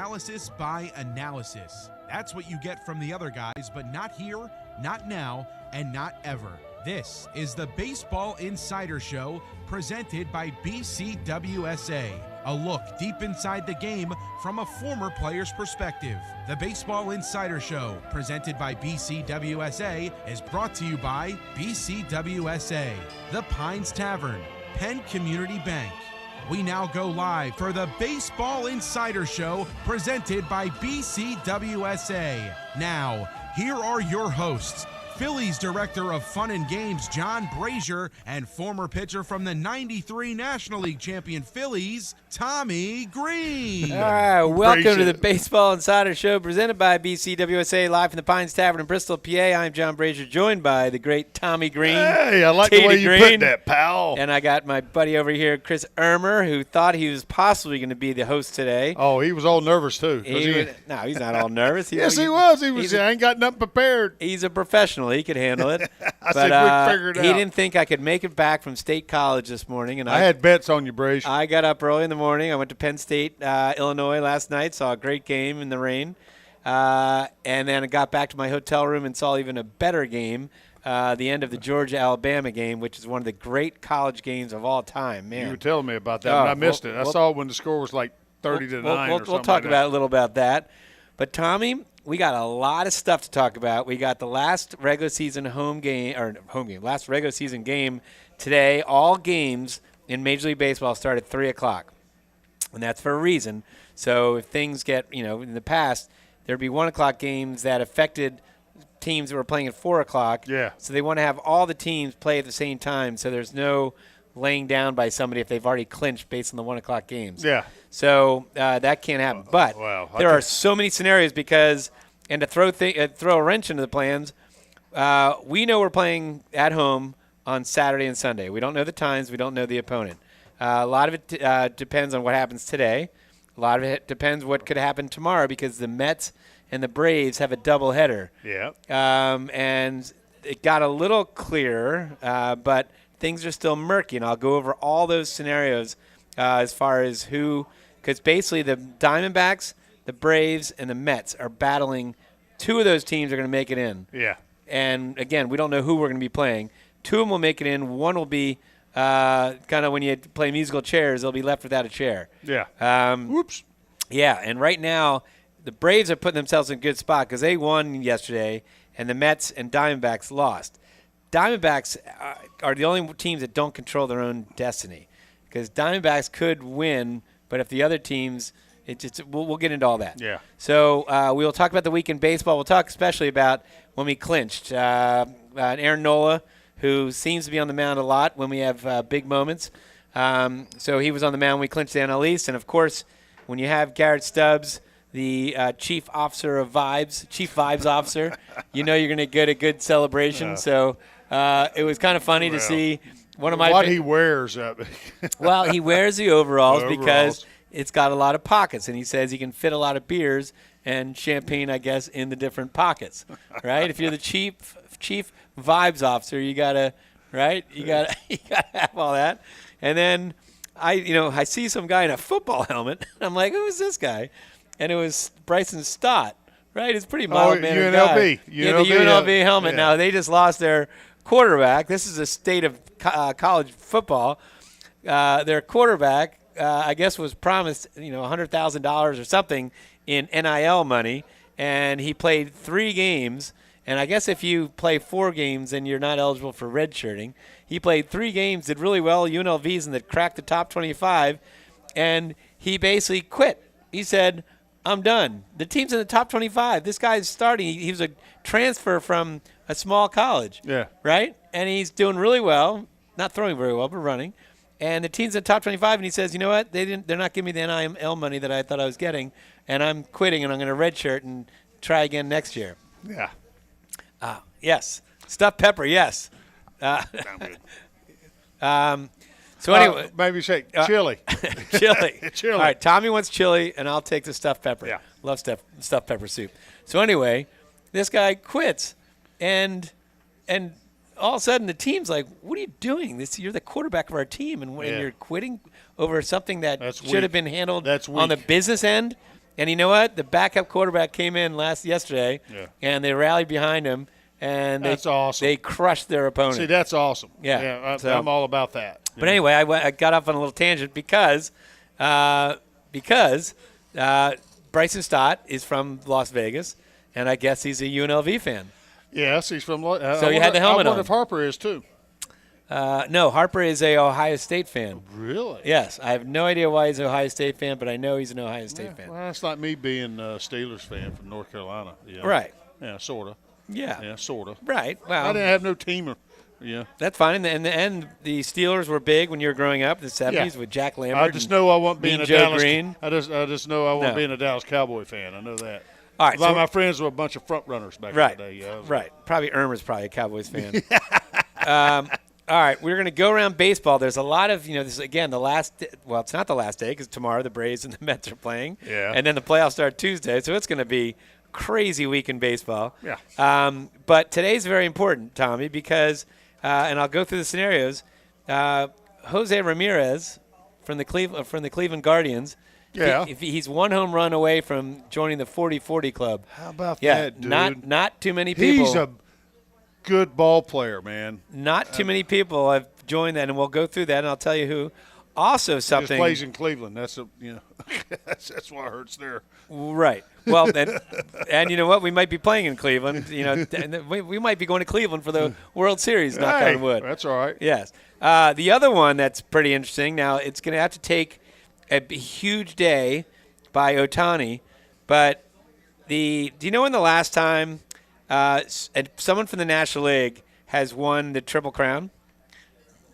Paralysis by analysis. That's what you get from the other guys, but not here, not now, and not ever. This is the Baseball Insider Show presented by BCWSA. A look deep inside the game from a former player's perspective. The Baseball Insider Show presented by BCWSA is brought to you by BCWSA, The Pines Tavern, Penn Community Bank. We now go live for the Baseball Insider Show presented by BCWSA. Now, here are your hosts, Phillies Director of Fun and Games, John Brazer, and former pitcher from the 93 National League champion Phillies, Tommy Greene. All right, welcome to the Baseball Insider Show presented by BCWSA, live from the Pines Tavern in Bristol, PA. I'm John Brazer, joined by the great Tommy Greene. Hey, I like the way you put that, pal. And I got my buddy over here, Chris Ermer, who thought he was possibly going to be the host today. Oh, he was all nervous, too. No, he's not all nervous. Yes, he was. I ain't got nothing prepared. He's a professional. He could handle it. I think we'd figure it out. He didn't think I could make it back from State College this morning. And I had bets on you, Braze. I got up early in the morning. I went to Penn State, Illinois last night, saw a great game in the rain. And then I got back to my hotel room and saw even a better game, the end of the Georgia-Alabama game, which is one of the great college games of all time. Man, you were telling me about that, but I missed it. I saw when the score was like 30-9 or something. We'll talk a little about that. But, Tommy, we got a lot of stuff to talk about. We got the last regular season last regular season game today. All games in Major League Baseball start at 3 o'clock, and that's for a reason. So if things get, in the past, there'd be 1 o'clock games that affected teams that were playing at 4 o'clock. Yeah. So they want to have all the teams play at the same time, so there's no laying down by somebody if they've already clinched based on the 1 o'clock games. Yeah. So that can't happen. But there are so many scenarios because, and to throw a wrench into the plans, we know we're playing at home on Saturday and Sunday. We don't know the times. We don't know the opponent. A lot of it depends on what happens today. A lot of it depends what could happen tomorrow because the Mets and the Braves have a doubleheader. Yeah. And it got a little clearer, but things are still murky. And I'll go over all those scenarios as far as who – because basically the Diamondbacks, the Braves, and the Mets are battling. Two of those teams are going to make it in. Yeah. And, again, we don't know who we're going to be playing. Two of them will make it in. One will be kind of when you play musical chairs, they'll be left without a chair. Yeah. Whoops. Yeah, and right now the Braves are putting themselves in a good spot because they won yesterday, and the Mets and Diamondbacks lost. Diamondbacks are the only teams that don't control their own destiny because Diamondbacks could win, but if the other teams – we'll get into all that. Yeah. So we'll talk about the week in baseball. We'll talk especially about when we clinched. Aaron Nola, who seems to be on the mound a lot when we have big moments. So he was on the mound when we clinched the NL East. And, of course, when you have Garrett Stubbs, the chief vibes officer, you're going to get a good celebration. So it was kind of funny to see one of my – What he wears. Well, he wears the overalls because – it's got a lot of pockets, and he says he can fit a lot of beers and champagne, I guess, in the different pockets, right? If you're the chief vibes officer, you gotta have all that. And then I see some guy in a football helmet, and I'm like, who is this guy? And it was Bryson Stott, right? It's pretty mild-mannered guy. Yeah, the UNLV helmet. Yeah. Now they just lost their quarterback. This is a state of college football. Their quarterback. I guess was promised, $100,000 or something in NIL money, and he played 3 games. And I guess if you play 4 games, then you're not eligible for redshirting. He played 3 games, did really well. UNLV's in that cracked the top 25, and he basically quit. He said, "I'm done. The team's in the top 25. This guy's starting. He was a transfer from a small college, right? And he's doing really well, not throwing very well, but running." And the team's in the top 25, and he says, you know what? They're not giving me the NIL money that I thought I was getting, and I'm quitting, and I'm going to redshirt and try again next year. Yeah. Yes. Stuffed pepper, yes. Sound good. So anyway. Maybe say chili. Chili. Chili. All right, Tommy wants chili, and I'll take the stuffed pepper. Yeah. Love stuffed pepper soup. So anyway, this guy quits, and all of a sudden the team's like, what are you doing? You're the quarterback of our team, and you're quitting over something that should have been handled on the business end. And you know what? The backup quarterback came in yesterday, and they rallied behind him, and that's awesome. They crushed their opponent. See, that's awesome. Yeah, I'm all about that. But anyway, I got off on a little tangent because Bryson Stott is from Las Vegas, and I guess he's a UNLV fan. Yes, he's from. So you had the helmet on. I wonder if Harper is too. No, Harper is a Ohio State fan. Really? Yes. I have no idea why he's an Ohio State fan, but I know he's an Ohio State fan. Well, that's like me being a Steelers fan from North Carolina. Yeah. Right. Yeah, sort of. Yeah. Yeah, sort of. Right. Well, I didn't have no team. Yeah. That's fine. And the Steelers were big when you were growing up in the 70s with Jack Lambert. I just know I won't be in a Joe Dallas. Green. I just know I won't be in a Dallas Cowboy fan. I know that. All right. So my friends were a bunch of front runners back in the day. Yeah. Right. Probably Irma's probably a Cowboys fan. All right, we're going to go around baseball. There's a lot of, this is, again, the last – well, it's not the last day because tomorrow the Braves and the Mets are playing. Yeah. And then the playoffs start Tuesday, so it's going to be a crazy week in baseball. Yeah. But today's very important, Tommy, because and I'll go through the scenarios. Jose Ramirez from the Cleveland Guardians, he's one home run away from joining the 40-40 club. How about that, dude? Not too many people. He's a good ball player, man. Not too many people have joined that, and we'll go through that, and I'll tell you who. Also something. He plays in Cleveland. That's that's why it hurts there. Right. Well, and you know what? We might be playing in Cleveland. We might be going to Cleveland for the World Series. Knock on wood. That's all right. Yes. The other one that's pretty interesting. Now it's going to have to take a huge day by Ohtani, but do you know when the last time someone from the National League has won the Triple Crown?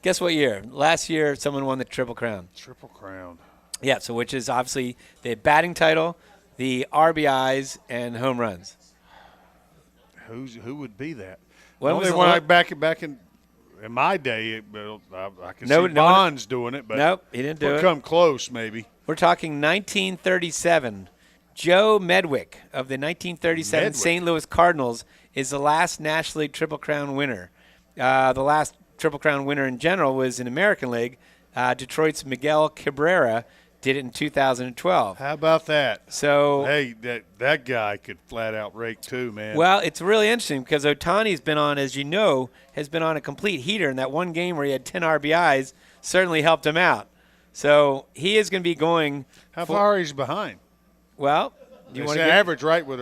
Guess what year? Last year, someone won the Triple Crown. Triple Crown. Yeah, so which is obviously the batting title, the RBIs, and home runs. Who would be that? When was back in my day, I can see Bonds doing it, but nope, he didn't do it. Come close, maybe. We're talking 1937. Joe Medwick of the 1937 St. Louis Cardinals is the last National League Triple Crown winner. The last Triple Crown winner in general was in American League. Detroit's Miguel Cabrera did it in 2012. How about that? So hey, that guy could flat out rake too, man. Well, it's really interesting because Ohtani's been on, as you know, has been on a complete heater, in that one game where he had 10 RBIs certainly helped him out. So he is going to be going. How far is he behind? Well, you want to average, right, with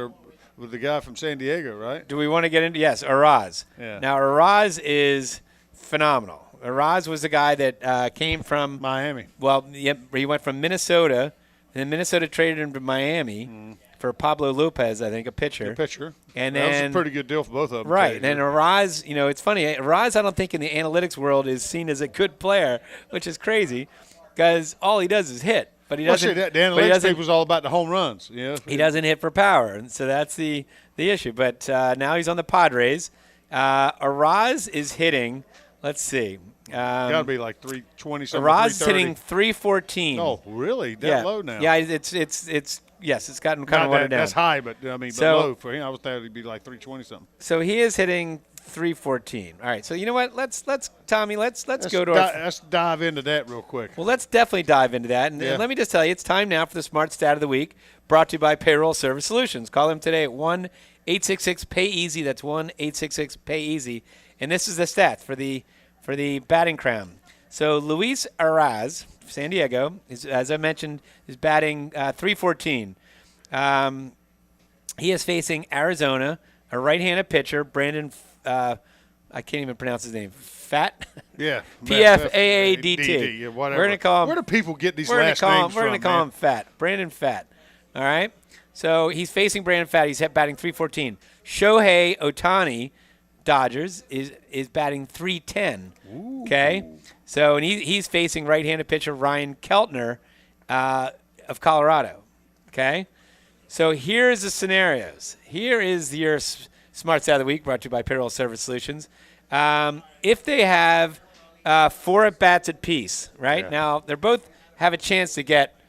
the guy from San Diego, right? Do we want to get into? Yes, Araz. Yeah. Now Araz is phenomenal. Araz was the guy that came from Miami. Well, he went from Minnesota, and then Minnesota traded him to Miami for Pablo Lopez, I think, a pitcher. Good pitcher. And that then, was a pretty good deal for both of them. Right. And then Araz, it's funny. Araz, I don't think in the analytics world is seen as a good player, which is crazy because all he does is hit. But he doesn't. The analytics people's all about the home runs. He doesn't hit for power, and so that's the issue. But now he's on the Padres. Araz is hitting. Let's see. Got to be like 320 something. Araz is hitting 314. Oh, really? That low now? Yeah, it's gotten kind of watered down. That's high, but but low for him. I was thought he'd be like 320 something. So he is hitting 314. All right. So you know what? Let's Tommy. Let's go to let's dive into that real quick. Well, let's definitely dive into that. And let me just tell you, it's time now for the Smart Stat of the Week, brought to you by Payroll Service Solutions. Call them today at 1-866-PAY-EASY. That's 1-866-PAY-EASY. And this is the stat for the batting crown. So Luis Araz, San Diego, as I mentioned, is batting 314. He is facing Arizona, a right-handed pitcher, Brandon. I can't even pronounce his name. Fat. Yeah. P-F-A-A-D-T. Yeah, whatever. We're gonna call him. Where do people get these last names from? We're gonna call him Fat. Brandon Fat. All right. So he's facing Brandon Fat. He's batting 314. Shohei Ohtani, Dodgers, is batting 310. Ooh. Okay. So and he's facing right-handed pitcher Ryan Keltner of Colorado. Okay. So here's the scenarios. Here is your Smart Stat of the Week, brought to you by Payroll Service Solutions. If they have 4 at-bats apiece, right? Yeah. Now, they both have a chance to get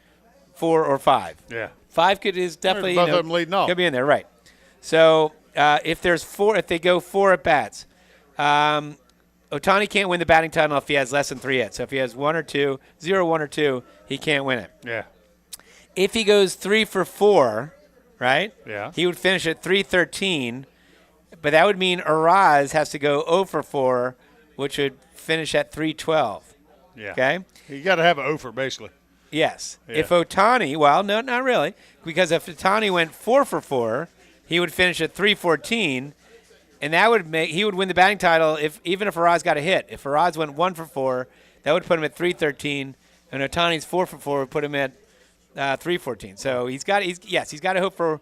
4 or 5. Yeah. 5 is definitely, both of them leading off. Could be in there, right. So if they go 4 at-bats, Ohtani can't win the batting title if he has less than 3 hits. So if he has 1 or 2, 0, 1 or 2, he can't win it. Yeah. If he goes 3 for 4, right? Yeah. He would finish at 313, but that would mean Araz has to go 0 for 4, which would finish at 312. Yeah. Okay? You got to have an offer, basically. Yes. Yeah. If Ohtani, well, no, not really, because if Ohtani went 4 for 4, he would finish at 314, and that would make he would win the batting title even if Araz got a hit. If Araz went 1 for 4, that would put him at 313, and Ohtani's 4 for 4 would put him at 314. So he's got to hope for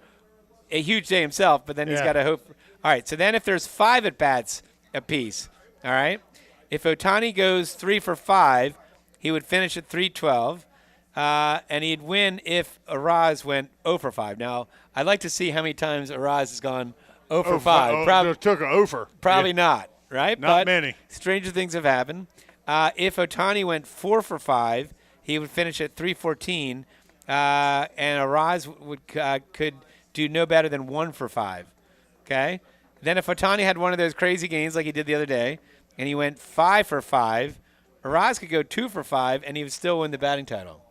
a huge day himself, but then he's got to hope. All right. So then if there's 5 at bats apiece, all right. If Ohtani goes 3 for 5, he would finish at 312. And he'd win if Araz went 0 for 5. Now, I'd like to see how many times Araz has gone 0 for 5. Probably took an offer. Probably not, right? Not many. Stranger things have happened. If Ohtani went 4 for 5, he would finish at 314, and Araz could do no better than 1 for 5. Okay? Then if Ohtani had one of those crazy games like he did the other day, and he went 5 for 5, Araz could go 2 for 5, and he would still win the batting title.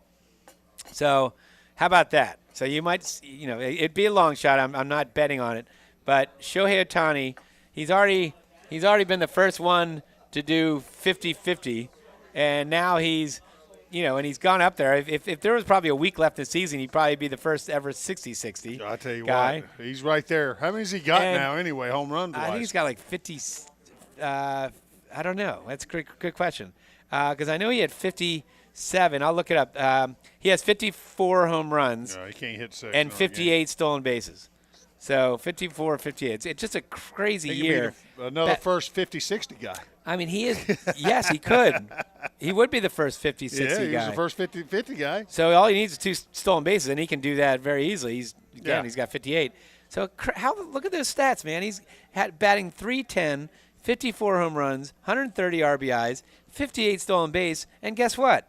So how about that? So you might, it'd be a long shot. I'm not betting on it. But Shohei Ohtani, he's already been the first one to do 50-50, and now he's, and he's gone up there. If there was probably a week left in the season, he'd probably be the first ever 60-60 I tell you guy. what, he's right there. How many's he got now anyway, home runs wise? I think he's got like 50. I don't know. That's a good question. Because I know he had 57. I'll look it up. He has 54 home runs. No, he can't hit 6. And 58 stolen bases. So 54, 58. It's just a crazy year. Another first 50-60 guy. I mean, he is. Yes, he could. He would be the first 50-60 guy. Yeah, he's the first 50-50 guy. So all he needs is 2 stolen bases, and he can do that very easily. He's got 58. So look at those stats, man. He's batting .310, 54 home runs, 130 RBIs, 58 stolen base, and guess what?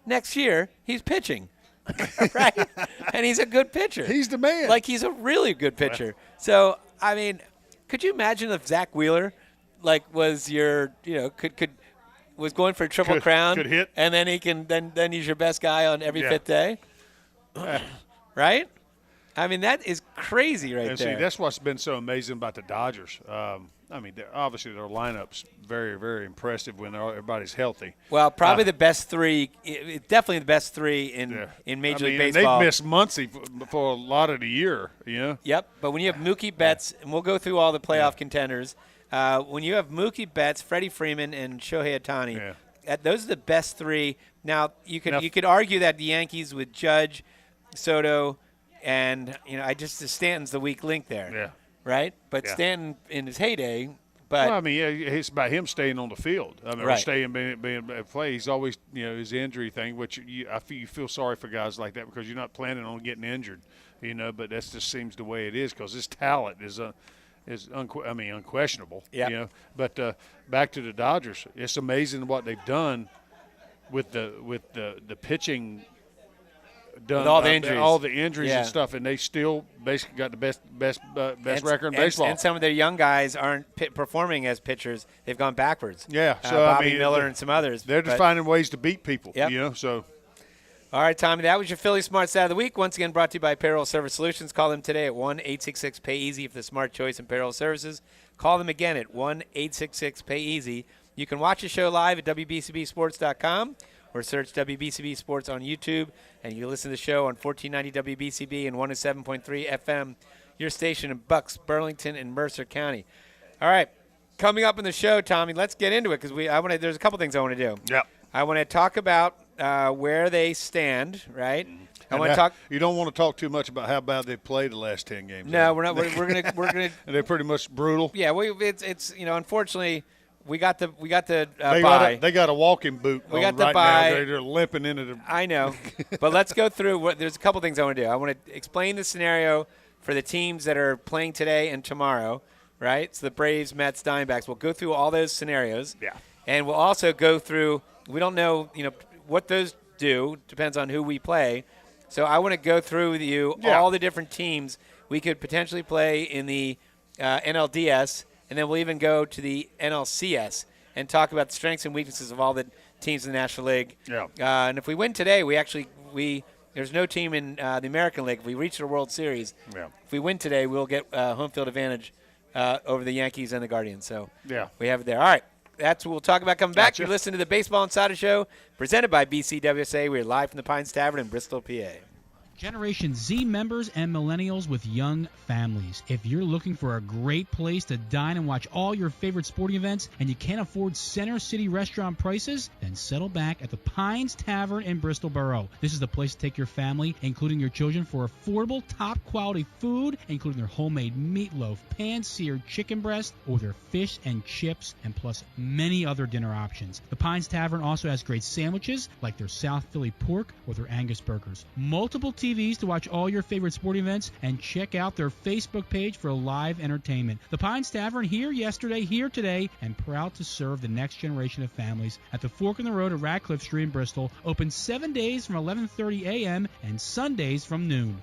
Next year, he's pitching, right? And he's a good pitcher. He's the man. Like, he's a really good pitcher. So, I mean, could you imagine if Zach Wheeler, was your, was going for a triple crown, could hit, and then he can then he's your best guy on every 5th day, right? I mean, that is crazy right there. See, that's what's been so amazing about the Dodgers. I mean, obviously their lineup's very, very impressive when everybody's healthy. Well, probably the best 3, definitely the best 3 in Major League Baseball. They've missed Muncy for a lot of the year, Yep, but when you have Mookie Betts, and we'll go through all the playoff contenders, when you have Mookie Betts, Freddie Freeman, and Shohei Ohtani, those are the best 3. Now, you could argue that the Yankees with Judge, Soto, and Stanton's the weak link there. Yeah. Right? But Stanton in his heyday, but I mean, it's about him staying on the field. I mean, right. staying being play. He's always, his injury thing, which you feel sorry for guys like that because you're not planning on getting injured, but that just seems the way it is because his talent is unquestionable. Yeah. But back to the Dodgers, it's amazing what they've done with the pitching. Done with all the injuries, and stuff, and they still basically got the best record in baseball. And some of their young guys aren't performing as pitchers; they've gone backwards. Yeah, so Bobby Miller and some others. They're just finding ways to beat people. Yep. So. All right, Tommy, that was your Philly Smart Stat of the Week. Once again, brought to you by Payroll Service Solutions. Call them today at 1-866-PAY-EASY for the smart choice in payroll services. Call them again at 1-866-PAY-EASY. You can watch the show live at WBCBSports.com. Or search WBCB Sports on YouTube, and you can listen to the show on 1490 WBCB and 107.3 FM, your station in Bucks, Burlington, and Mercer County. All right, coming up in the show, Tommy, let's get into it because there's a couple things I want to do. Yep. I want to talk about where they stand, right? I want to talk. You don't want to talk too much about how bad they played the last 10 games. No, we're not. We're gonna. They're pretty much brutal. Yeah, it's unfortunately. We got the bye. They got a walking boot. We got the right bye. Now. They're limping into the. I know, but let's go through. There's a couple things I want to do. I want to explain the scenario for the teams that are playing today and tomorrow, right? So the Braves, Mets, Diamondbacks. We'll go through all those scenarios. Yeah. And we'll also go through. We don't know, what those do. Depends on who we play. So I want to go through with you all the different teams we could potentially play in the NLDS. And then we'll even go to the NLCS and talk about the strengths and weaknesses of all the teams in the National League. Yeah. And if we win today, we There's no team in the American League. If we reach the World Series, if we win today, we'll get home field advantage over the Yankees and the Guardians. So we have it there. All right. That's what we'll talk about coming back. You listen to the Baseball Insider Show presented by BCWSA. We're live from the Pines Tavern in Bristol, PA. Generation Z members and millennials with young families. If you're looking for a great place to dine and watch all your favorite sporting events and you can't afford Center City restaurant prices, then settle back at the Pines Tavern in Bristol Borough. This is the place to take your family, including your children, for affordable, top-quality food, including their homemade meatloaf, pan-seared chicken breast, or their fish and chips, and plus many other dinner options. The Pines Tavern also has great sandwiches like their South Philly pork or their Angus burgers. Multiple TVs to watch all your favorite sporting events, and check out their Facebook page for live entertainment. The Pines Tavern, here yesterday, here today, and proud to serve the next generation of families at the Fork in the Road at Radcliffe Street in Bristol. Open 7 days from 11:30 a.m. and Sundays from noon.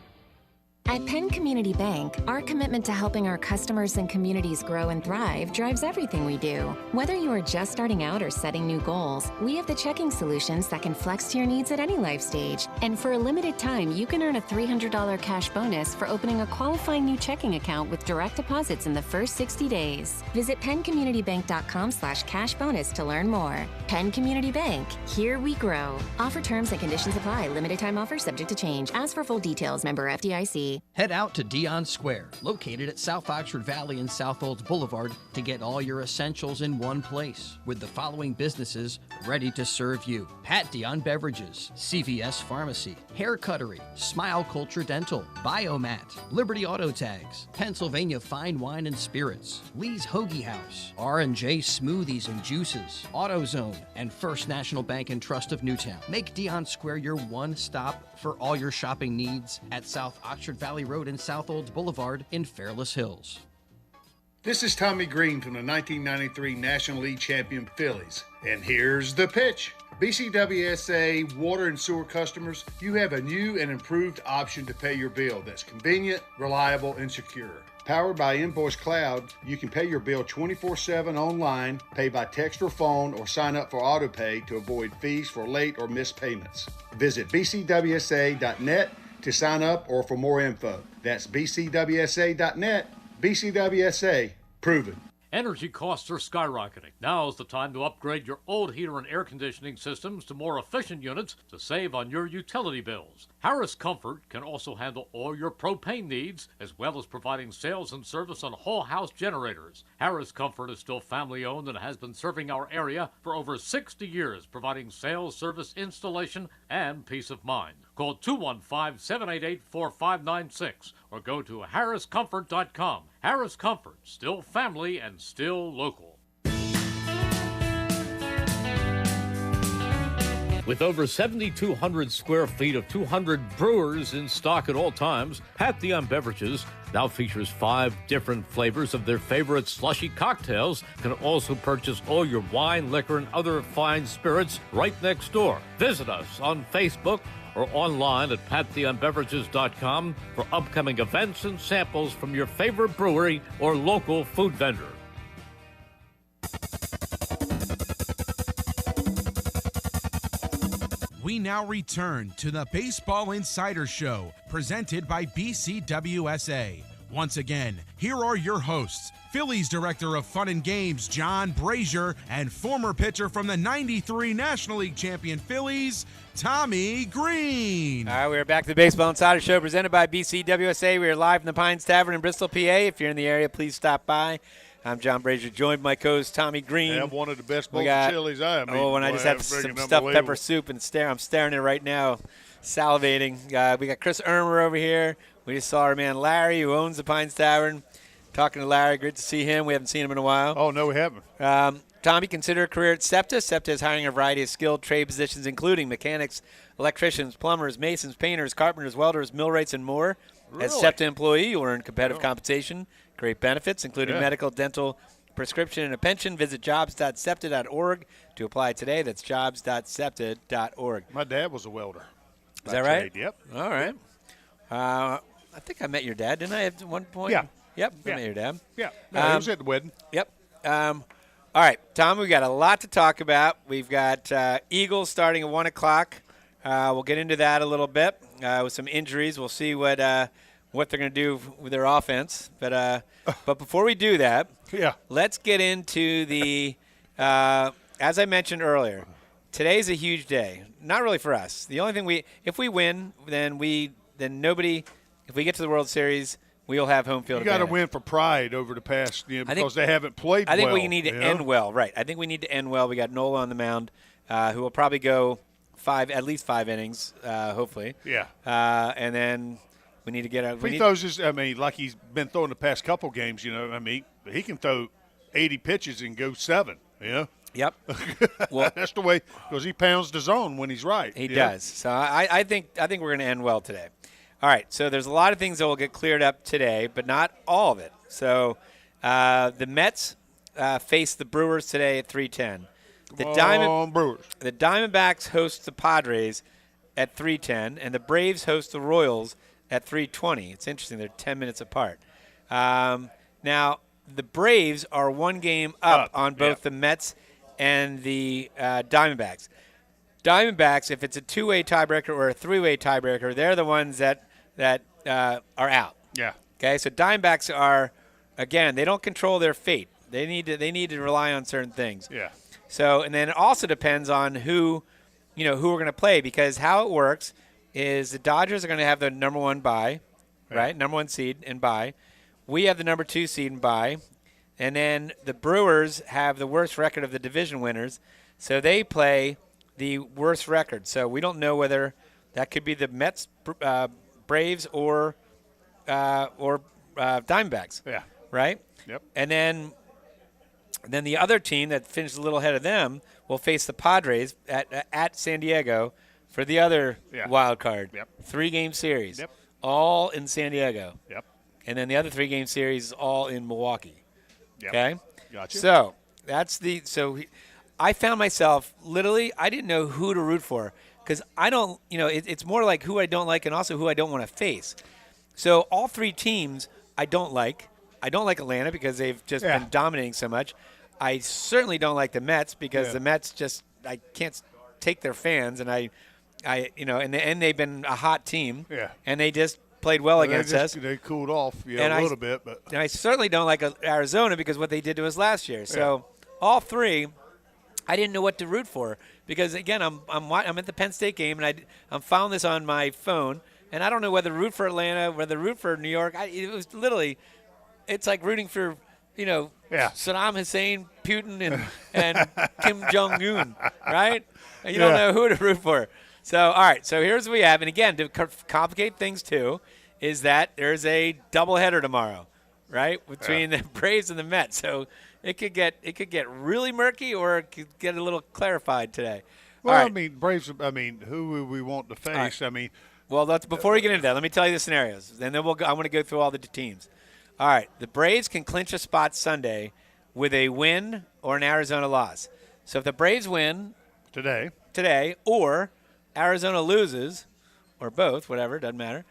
At Penn Community Bank, our commitment to helping our customers and communities grow and thrive drives everything we do. Whether you are just starting out or setting new goals, we have the checking solutions that can flex to your needs at any life stage. And for a limited time, you can earn a $300 cash bonus for opening a qualifying new checking account with direct deposits in the first 60 days. Visit PennCommunityBank.com/cash bonus to learn more. Penn Community Bank, here we grow. Offer terms and conditions apply. Limited time offer subject to change. Ask for full details. Member FDIC. Head out to Dion Square, located at South Oxford Valley and South Olds Boulevard, to get all your essentials in one place, with the following businesses ready to serve you: Pat Dion Beverages, CVS Pharmacy, Hair Cuttery, Smile Culture Dental, Biomat, Liberty Auto Tags, Pennsylvania Fine Wine and Spirits, Lee's Hoagie House, R&J Smoothies and Juices, AutoZone, and First National Bank and Trust of Newtown. Make Dion Square your one stop for all your shopping needs at South Oxford Valley Road and South Olds Boulevard in Fairless Hills. This is Tommy Greene from the 1993 National League champion Phillies. And here's the pitch. BCWSA water and sewer customers, you have a new and improved option to pay your bill that's convenient, reliable, and secure. Powered by Invoice Cloud, you can pay your bill 24/7 online, pay by text or phone, or sign up for AutoPay to avoid fees for late or missed payments. Visit bcwsa.net to sign up or for more info. That's bcwsa.net. BCWSA, proven. Energy costs are skyrocketing. Now's the time to upgrade your old heater and air conditioning systems to more efficient units to save on your utility bills. Harris Comfort can also handle all your propane needs, as well as providing sales and service on whole house generators. Harris Comfort is still family owned and has been serving our area for over 60 years, providing sales, service, installation, and peace of mind. Call 215-788-4596 or go to harriscomfort.com. Harris Comfort, still family and still local. With over 7,200 square feet of 200 brewers in stock at all times, Pat Dion Beverages now features 5 different flavors of their favorite slushy cocktails. You can also purchase all your wine, liquor, and other fine spirits right next door. Visit us on Facebook or online at patdionbeverages.com for upcoming events and samples from your favorite brewery or local food vendor. We now return to the Baseball Insider Show, presented by BCWSA. Once again, here are your hosts, Phillies Director of Fun and Games, John Brazer, and former pitcher from the 93 National League champion Phillies, Tommy Greene. All right, we're back to the Baseball Insider Show, presented by BCWSA. We are live from the Pines Tavern in Bristol, PA. If you're in the area, please stop by. I'm John Brazer, joined by my co-host Tommy Greene. I have one of the best bowls of chilies I have. Oh, and I just had some stuffed pepper soup, and I'm staring at it right now, salivating. We got Chris Irmer over here. We just saw our man Larry, who owns the Pines Tavern. Talking to Larry, great to see him. We haven't seen him in a while. Oh, no, we haven't. Tommy, consider a career at Septa. Septa is hiring a variety of skilled trade positions, including mechanics, electricians, plumbers, masons, painters, carpenters, welders, millwrights, and more. Really? As Septa employee, you'll earn competitive compensation, great benefits, including medical, dental, prescription, and a pension. Visit jobs.septa.org to apply today. That's jobs.septa.org. My dad was a welder. Is that right? Yep. All right. I think I met your dad, didn't I, at one point? Yeah. Yep, I met your dad. Yeah. No, he was at the wedding. Yep. All right, Tom, we've got a lot to talk about. We've got Eagles starting at 1 o'clock We'll get into that a little bit with some injuries. We'll see what they're going to do with their offense. But before we do that, let's get into the as I mentioned earlier, today's a huge day. Not really for us. The only thing if we win, then nobody. If we get to the World Series, we'll have home field advantage. You got to win for pride over the past, because they haven't played well. I think we need to end well, right? I think we need to end well. We got Nola on the mound, who will probably go at least 5 innings, hopefully. Yeah. And then we need to get out. He throws like he's been throwing the past couple games. He can throw 80 pitches and go 7. Yep. Well, that's the way, because he pounds the zone when he's right. He does. So I think we're going to end well today. All right. So there's a lot of things that will get cleared up today, but not all of it. So the Mets face the Brewers today at 3:10. Brewers. The Diamondbacks host the Padres at 3:10, and the Braves host the Royals at 3:20. It's interesting; they're 10 minutes apart. Now the Braves are 1 game up on both the Mets and the Diamondbacks. Diamondbacks, if it's a 2-way tiebreaker or a 3-way tiebreaker, they're the ones that are out. Yeah. Okay, so Diamondbacks are, again, they don't control their fate. They need to rely on certain things. Yeah. So, and then it also depends on who we're going to play, because how it works is the Dodgers are going to have the number 1 bye, right? Number 1 seed and bye. We have the number 2 seed and bye. And then the Brewers have the worst record of the division winners, so they play the worst record. So we don't know whether that could be the Mets, Braves, or Diamondbacks. Yeah. Right? Yep. And then the other team that finished a little ahead of them will face the Padres at San Diego for the other wild card. Yep. 3-game series. Yep. All in San Diego. Yep. And then the other 3-game series is all in Milwaukee. Yep. Okay? Gotcha. So I found myself literally, I didn't know who to root for, because I don't, it's more like who I don't like and also who I don't want to face. So all 3 teams I don't like. I don't like Atlanta because they've just been dominating so much. I certainly don't like the Mets because the Mets I can't take their fans, and and they've been a hot team. Yeah. And they just played well against us. They cooled off a little bit. But And I certainly don't like Arizona because what they did to us last year. So all 3, I didn't know what to root for because, again, I'm at the Penn State game, and I'm following this on my phone, and I don't know whether to root for Atlanta, whether to root for New York. It was literally – it's like rooting for, Saddam Hussein, Putin, and Kim Jong-un, right? And you don't know who to root for. So, all right, so here's what we have. And, again, to complicate things, too, is that there's a doubleheader tomorrow, right, between the Braves and the Mets. So it could get really murky, or it could get a little clarified today. Well, all right. Braves, who would we want to face? Right. Well, before we get into that, let me tell you the scenarios. And then I want to go through all the teams. All right, the Braves can clinch a spot Sunday with a win or an Arizona loss. So if the Braves win today, or Arizona loses, or both, whatever, doesn't matter,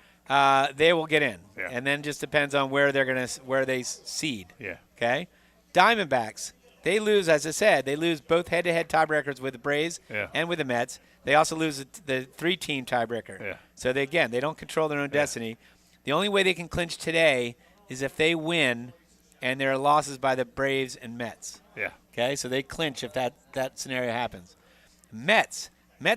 they will get in. Yeah. And then just depends on where they seed. Yeah. Okay? Diamondbacks, they lose, as I said, they lose both head-to-head tiebreakers with the Braves and with the Mets. They also lose the 3-team tiebreaker. Yeah. So they don't control their own destiny. The only way they can clinch today is if they win and there are losses by the Braves and Mets. Yeah. Okay, so they clinch if that scenario happens. Mets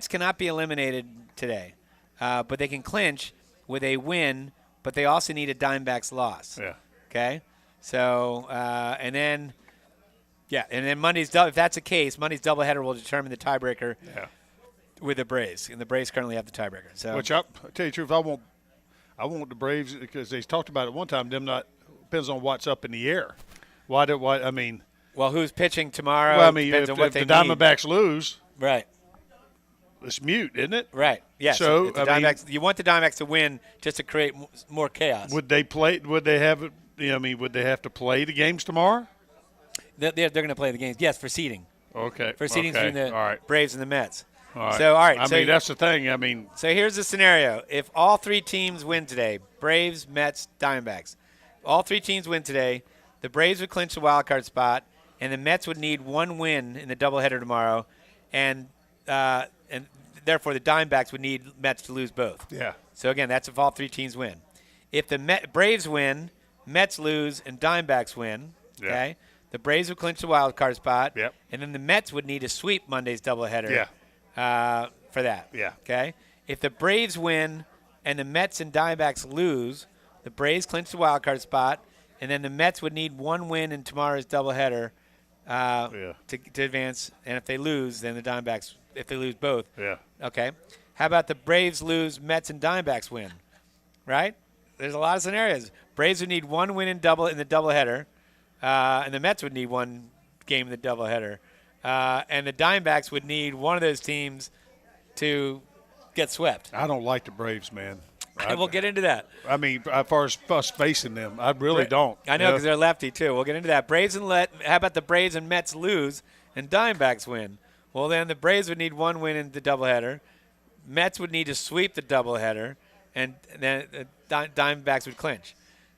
cannot be eliminated today, but they can clinch with a win, but they also need a Diamondbacks loss. Yeah. Okay, so and then Monday's if that's the case, Monday's doubleheader will determine the tiebreaker with the Braves, and the Braves currently have the tiebreaker. So, which I'll tell you the truth, I want the Braves because they talked about it one time. Depends on what's up in the air. Well, who's pitching tomorrow? Well, depends on what if they the Diamondbacks lose, right? It's mute, isn't it? Right. Yes. So you want the Diamondbacks to win just to create more chaos. Would they play? Would they have? Would they have to play the games tomorrow? They're going to play the games. Yes, for seeding. Okay. For seeding between the Braves and the Mets. All right. So, all right. That's the thing. So here's the scenario. If all 3 teams win today, Braves, Mets, Diamondbacks, all 3 teams win today, the Braves would clinch the wild card spot, and the Mets would need 1 win in the doubleheader tomorrow, and therefore the Diamondbacks would need Mets to lose both. Yeah. So, again, that's if all 3 teams win. If the Braves win, Mets lose, and Diamondbacks win, okay, the Braves would clinch the wild card spot, and then the Mets would need to sweep Monday's doubleheader for that. Yeah. Okay? If the Braves win and the Mets and Diamondbacks lose, the Braves clinch the wild card spot, and then the Mets would need 1 win in tomorrow's doubleheader to advance. And if they lose, then the Diamondbacks, if they lose both. Yeah. Okay. How about the Braves lose, Mets and Diamondbacks win? Right? There's a lot of scenarios. Braves would need 1 win in the doubleheader, and the Mets would need 1 game in the doubleheader. And the Diamondbacks would need one of those teams to get swept. I don't like the Braves, man. We'll get into that. I mean, as far as us facing them, I really don't. I know, because they're lefty, too. We'll get into that. How about the Braves and Mets lose and Diamondbacks win? Well, then the Braves would need 1 win in the doubleheader. Mets would need to sweep the doubleheader, and then the Diamondbacks would clinch.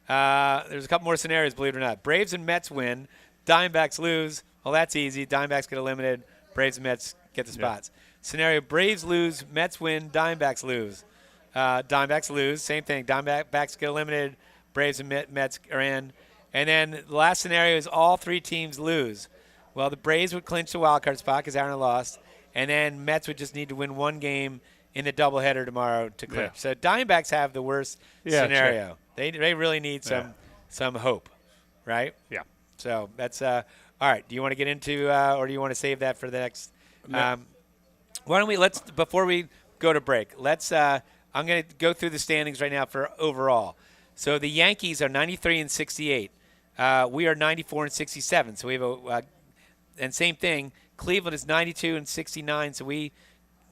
There's a couple more scenarios, believe it or not. Braves and Mets win. Diamondbacks lose. Well, that's easy. Diamondbacks get eliminated. Braves and Mets get the spots. Scenario, Braves lose, Mets win, Diamondbacks lose. Diamondbacks lose. Same thing. Diamondbacks get eliminated. Braves and Mets are in. And then the last scenario is all 3 teams lose. Well, the Braves would clinch the wild card spot because Aaron lost. And then Mets would just need to win 1 game in the doubleheader tomorrow to clinch. Yeah. So Diamondbacks have the worst scenario. They really need some hope, right? Yeah. So that's all right. Do you want to get into or do you want to save that for the next? No. Why don't we before we go to break? I'm going to go through the standings right now for overall. So the Yankees are 93 and 68. We are 94 and 67. So we have and same thing. Cleveland is 92 and 69. So we're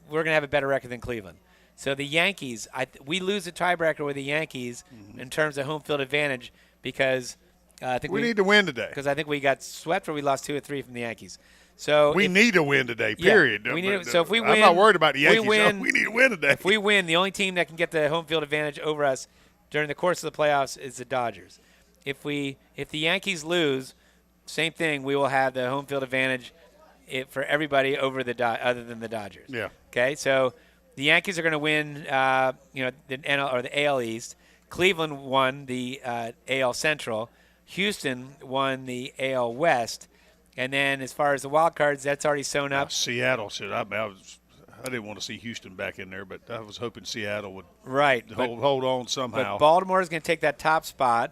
going to have a better record than Cleveland. So the Yankees, we lose the tiebreaker with the Yankees in terms of home field advantage because I think we need to win today. Because I think we got swept or we lost 2 or 3 from the Yankees. So we need to win today, period. Yeah, so if we win, I'm not worried about the Yankees. We need to win today. If we win, the only team that can get the home field advantage over us during the course of the playoffs is the Dodgers. If the Yankees lose, same thing. We will have the home field advantage for everybody over other than the Dodgers. Yeah. Okay. So the Yankees are going to win. The NL or the AL East. Cleveland won the AL Central. Houston won the AL West. And then as far as the wild cards, that's already sewn up. Seattle should. I didn't want to see Houston back in there, but I was hoping Seattle would hold on somehow. But Baltimore is going to take that top spot,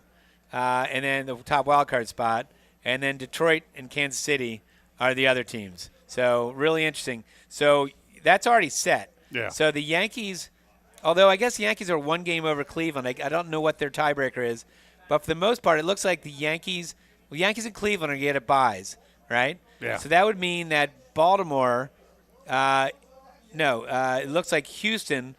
and then the top wild card spot, and then Detroit and Kansas City are the other teams. So really interesting. So that's already set. Yeah. So the Yankees, although I guess the Yankees are 1 game over Cleveland. I don't know what their tiebreaker is, but for the most part, it looks like the Yankees and Cleveland are going to get buys. Right? Yeah. So that would mean that Baltimore, it looks like Houston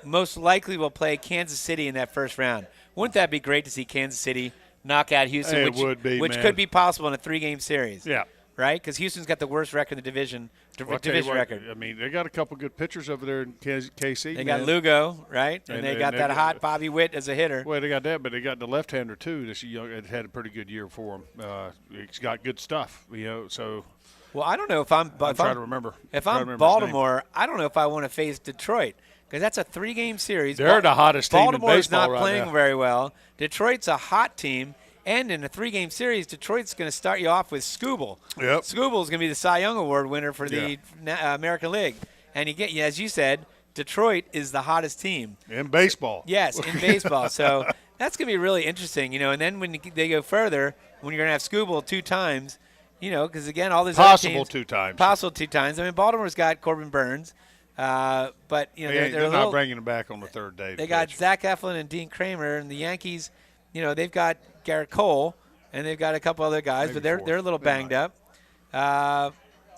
most likely will play Kansas City in that first round. Wouldn't that be great to see Kansas City knock out Houston, which could be possible in a 3-game series? Yeah. Right? Because Houston's got the worst record in the division record. I mean, they got a couple good pitchers over there in KC. They got Lugo, right? And they got that hot Bobby Witt as a hitter. Well, they got that, but they got the left-hander too. This young had a pretty good year for him. He's got good stuff, So. Well, I don't know if I'm trying to remember. If I'm Baltimore, I don't know if I want to face Detroit because that's a 3-game series. They're the hottest team in baseball Baltimore's not right playing now. very well. Detroit's a hot team. And in a 3-game series, Detroit's going to start you off with Skubal. Yep. Skubal's going to be the Cy Young Award winner for the American League. And as you said, Detroit is the hottest team. In baseball. Yes, in baseball. So that's going to be really interesting, And then when they go further, when you're going to have Skubal 2 times, because, again, all these possible other teams. 2 times. Possible 2 times. I mean, Baltimore's got Corbin Burns. But, they're not bringing him back on the 3rd day. They got Zach Eflin and Dean Kramer, and the Yankees, they've got Garrett Cole, and they've got a couple other guys, but they're a little banged up.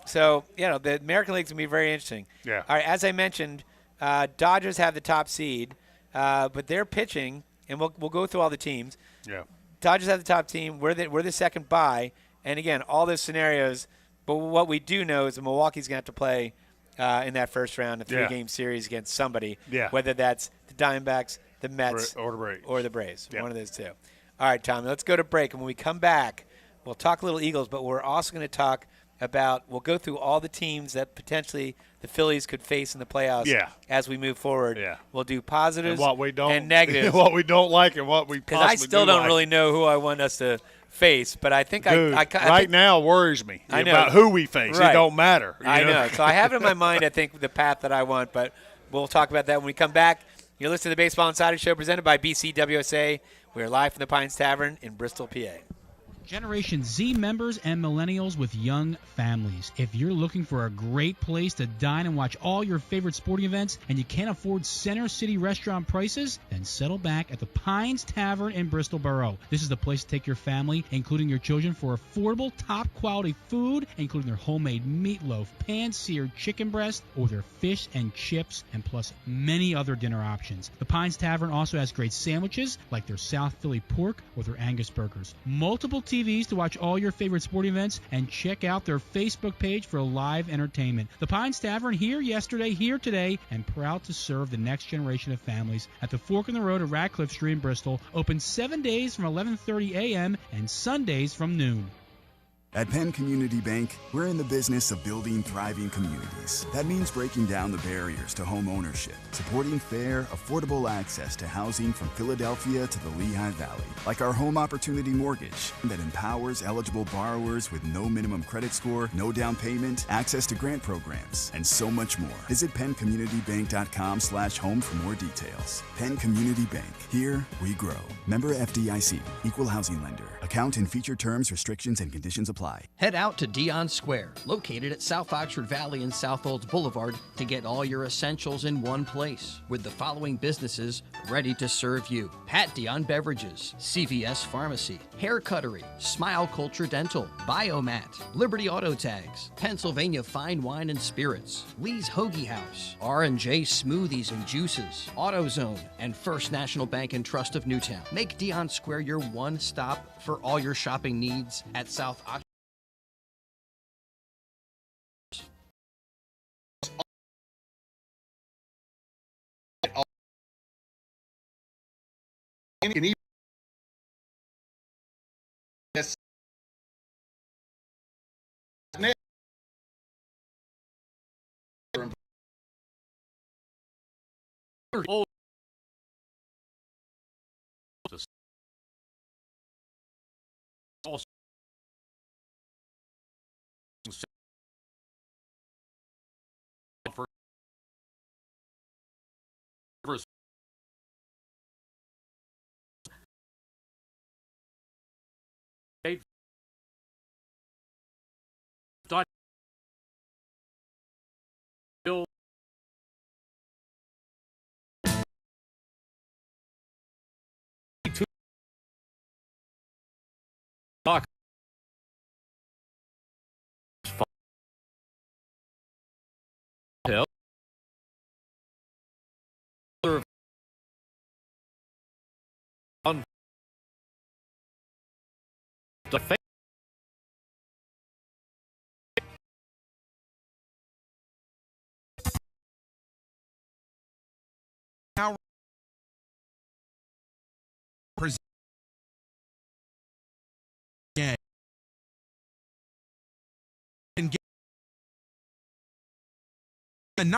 So, the American League's going to be very interesting. Yeah. All right, as I mentioned, Dodgers have the top seed, but they're pitching, and we'll go through all the teams. Yeah. Dodgers have the top team. We're the second bye, and again, all those scenarios. But what we do know is that Milwaukee's going to have to play in that first round, a 3-game series against somebody, whether that's the Diamondbacks, the Mets, or the Braves. One of those two. All right, Tommy, let's go to break. And when we come back, we'll talk a little Eagles, but we're also going to talk about, we'll go through all the teams that potentially the Phillies could face in the playoffs as we move forward. Yeah. We'll do positives and what we don't, and negatives. what we don't like and what we possibly Because I still don't really know who I want us to face, but I think I right now worries me about who we face. Right. It don't matter. I know. So I have it in my mind, I think, the path that I want, but we'll talk about that when we come back. You're listening to the Baseball Insiders Show presented by BCWSA. We're live from the Pines Tavern in Bristol, PA. Generation Z members and millennials with young families. If you're looking for a great place to dine and watch all your favorite sporting events and you can't afford Center City restaurant prices, then settle back at the Pines Tavern in Bristol Borough. This is the place to take your family, including your children, for affordable, top-quality food, including their homemade meatloaf, pan-seared chicken breast, or their fish and chips, and plus many other dinner options. The Pines Tavern also has great sandwiches like their South Philly pork or their Angus burgers. Multiple TVs to watch all your favorite sporting events, and check out their Facebook page for live entertainment. The Pines Tavern, here yesterday, here today, and proud to serve the next generation of families at the fork in the road at Radcliffe Street in Bristol. Open 7 days from 11:30 a.m. and Sundays from noon. At Penn Community Bank, we're in the business of building thriving communities. That means breaking down the barriers to home ownership, supporting fair, affordable access to housing from Philadelphia to the Lehigh Valley, like our Home Opportunity Mortgage that empowers eligible borrowers with no minimum credit score, no down payment, access to grant programs, and so much more. Visit PennCommunityBank.com/home for more details. Penn Community Bank. Here we grow. Member FDIC. Equal housing lender. Account and feature terms, restrictions, and conditions apply. Head out to Dion Square, located at South Oxford Valley and South Olds Boulevard, to get all your essentials in one place, with the following businesses ready to serve you: Pat Dion Beverages, CVS Pharmacy, Hair Cuttery, Smile Culture Dental, Biomat, Liberty Auto Tags, Pennsylvania Fine Wine and Spirits, Lee's Hoagie House, R&J Smoothies and Juices, AutoZone, and First National Bank and Trust of Newtown. Make Dion Square your one stop for all your shopping needs at South Oxford. On the Now present again and get the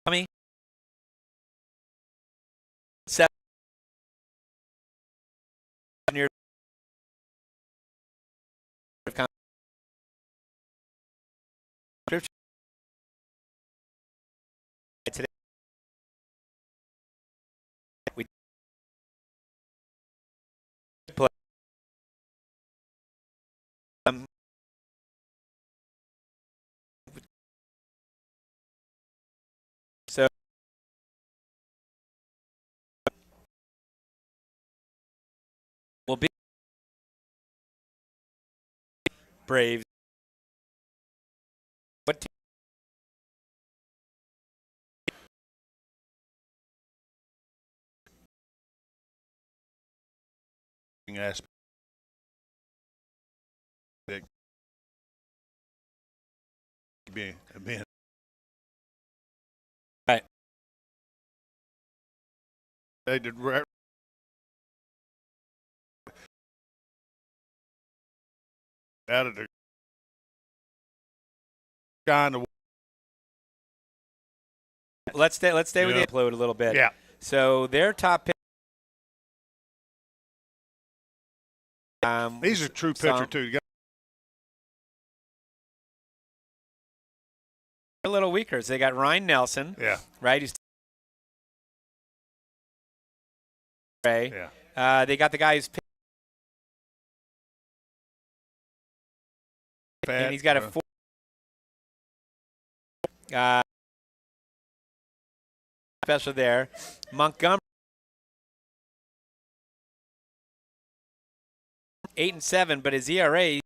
Tommy, 7 years of conscription today. We play so we'll be Braves. What aspect. Being right. They did out of the kind of. Let's stay with the upload a little bit. Yeah. So their top pick. He's a true pitcher too. A little weaker. So they got Ryan Nelson. Yeah. Right. He's yeah. They got the guy who's and he's got a 4. Special there. Montgomery 8-7, but his ERA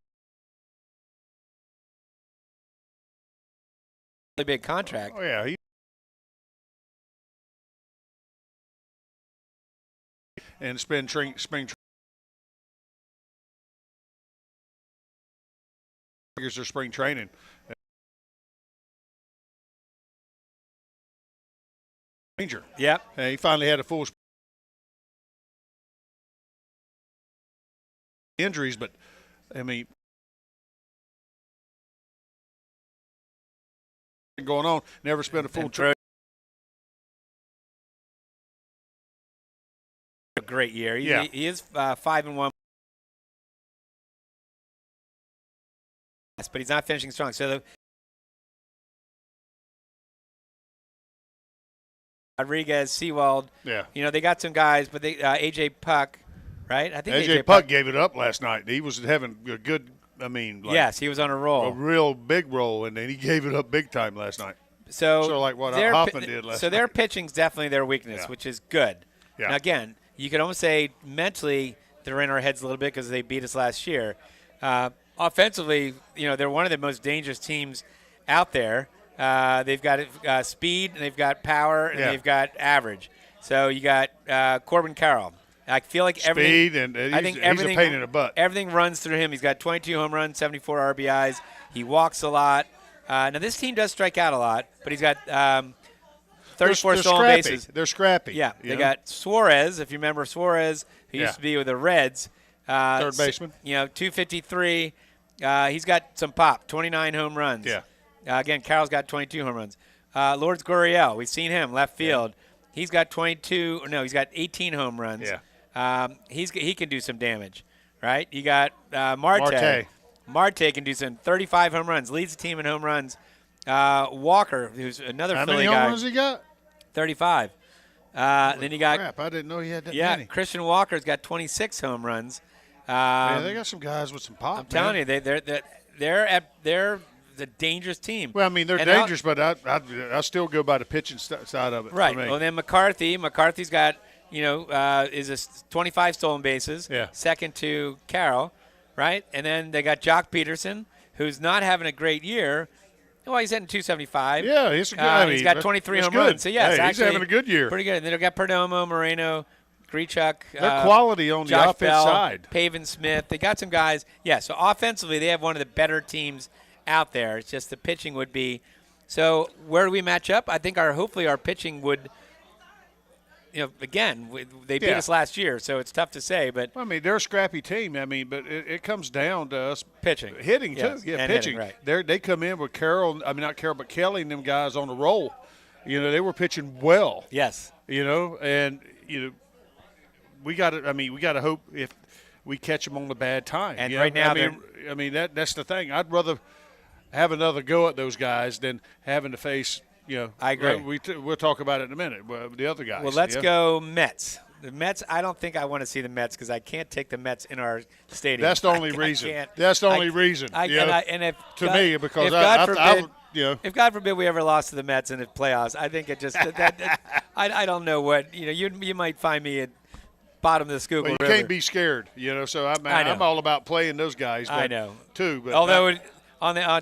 really big contract. Oh yeah, and spring triggers their spring training. Ranger. Yeah. And he finally had a full injuries, but I mean, going on, never spent a full trip. A great year. Yeah. He is 5-1. But he's not finishing strong. So Rodriguez, Sewald. Yeah. You know, they got some guys, but they AJ Puck, right? I think AJ Puck gave it up last night. He was having a good, I mean, like yes, he was on a roll. A real big roll, and then he gave it up big time last night. So like what Hoffman did last night. So their pitching's definitely their weakness, which is good. Yeah. Now, again, you could almost say mentally they're in our heads a little bit because they beat us last year. Offensively, you know, they're one of the most dangerous teams out there. They've got speed, and they've got power, and they've got average. So you got Corbin Carroll. I feel like everything. Speed, and he's a pain in the butt. Everything runs through him. He's got 22 home runs, 74 RBIs. He walks a lot. Now this team does strike out a lot, but he's got 34 stolen bases. They're scrappy. Yeah, they got Suarez. If you remember Suarez, who used to be with the Reds. Third baseman. You know, 253. He's got some pop. 29 home runs. Yeah. Again, Carroll's got 22 home runs. Lourdes Gurriel, we've seen him, left field. Yeah. He's got 22. No, he's got 18 home runs. Yeah. He can do some damage, right? You got Marte. Marte can do some 35 home runs, leads the team in home runs. Walker, who's another Philly guy. How many home runs he got? 35. Then you got. Crap, I didn't know he had that Yeah, many. Christian Walker's got 26 home runs. Yeah, they got some guys with some pop. I'm telling you, they're the dangerous team. Well, I mean, they're dangerous, but I still go by the pitching side of it. Right. For me. Well, then McCarthy's got, is a 25 stolen bases. Yeah. Second to Carroll, right? And then they got Jock Peterson, who's not having a great year. Well, he's hitting 275. Yeah, he's good. He's got 23 home runs. So yes, he's having a good year. Pretty good. And then they got Perdomo, Moreno, Grichuk. They're quality on Josh the offense Bell, side. Pavin Smith. They got some guys. Yeah, so offensively they have one of the better teams out there. It's just the pitching would be. So where do we match up? I think hopefully our pitching would, again, they beat us last year, so it's tough to say. But I mean, they're a scrappy team. I mean, but it comes down to us pitching, hitting yes. too. Yeah, and pitching. Hitting, right. They come in with Carroll. I mean, not Carroll, but Kelly and them guys on the roll. They were pitching well. Yes. And we got to. I mean, we got to hope if we catch them on the bad time. And right now, that's the thing. I'd rather have another go at those guys than having to face. I agree. We'll talk about it in a minute. The other guys. Well, let's go Mets. The Mets. I don't think I want to see the Mets because I can't take the Mets in our stadium. That's the only reason. That's the only reason. If God forbid we ever lost to the Mets in the playoffs, I think it just I don't know what you might find me at bottom of the Schuylkill River. You can't be scared. So I'm all about playing those guys. But I know too. But although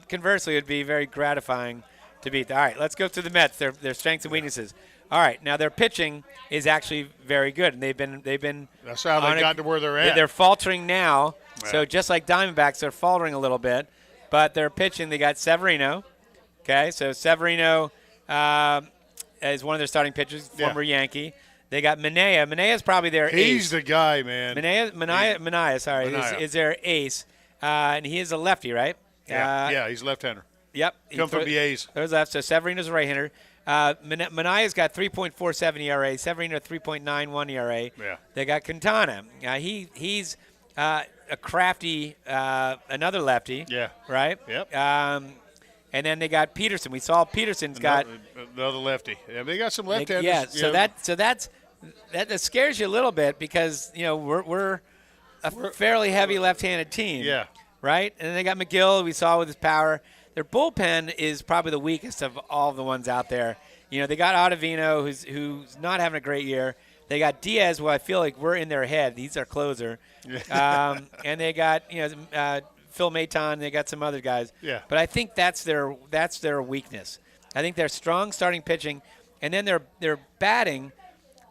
conversely, it would be very gratifying to beat them. All right, let's go to the Mets. Their strengths and weaknesses. All right, now their pitching is actually very good, and they've been. That's how they got to where they're at. They're faltering now, Yeah. so just like Diamondbacks, they're faltering a little bit, but they're pitching. They got Severino. Okay, so Severino is one of their starting pitchers, former Yankee. They got Minaya. Minaya's probably their ace. He's the guy, man. Minaya, is their ace, and he is a lefty, right? Yeah, he's a left-hander. Yep. Come from the A's. There's left. So Severino's a right-hander. Manaya's got 3.47 ERA. Severino 3.91 ERA. Yeah. They got Quintana. He's a crafty, another lefty. Yeah. Right. Yep. And then they got Peterson. We saw Peterson's got another lefty. Yeah, they got some left-handers. Yeah. That scares you a little bit because we're a fairly heavy left-handed team. Yeah. Right. And then they got McGill. We saw with his power. Their bullpen is probably the weakest of all the ones out there. They got Ottavino, who's not having a great year. They got Diaz, who I feel like we're in their head. He's our closer. And they got Phil Maton. They got some other guys. Yeah. But I think that's their weakness. I think they're strong starting pitching, and then their batting.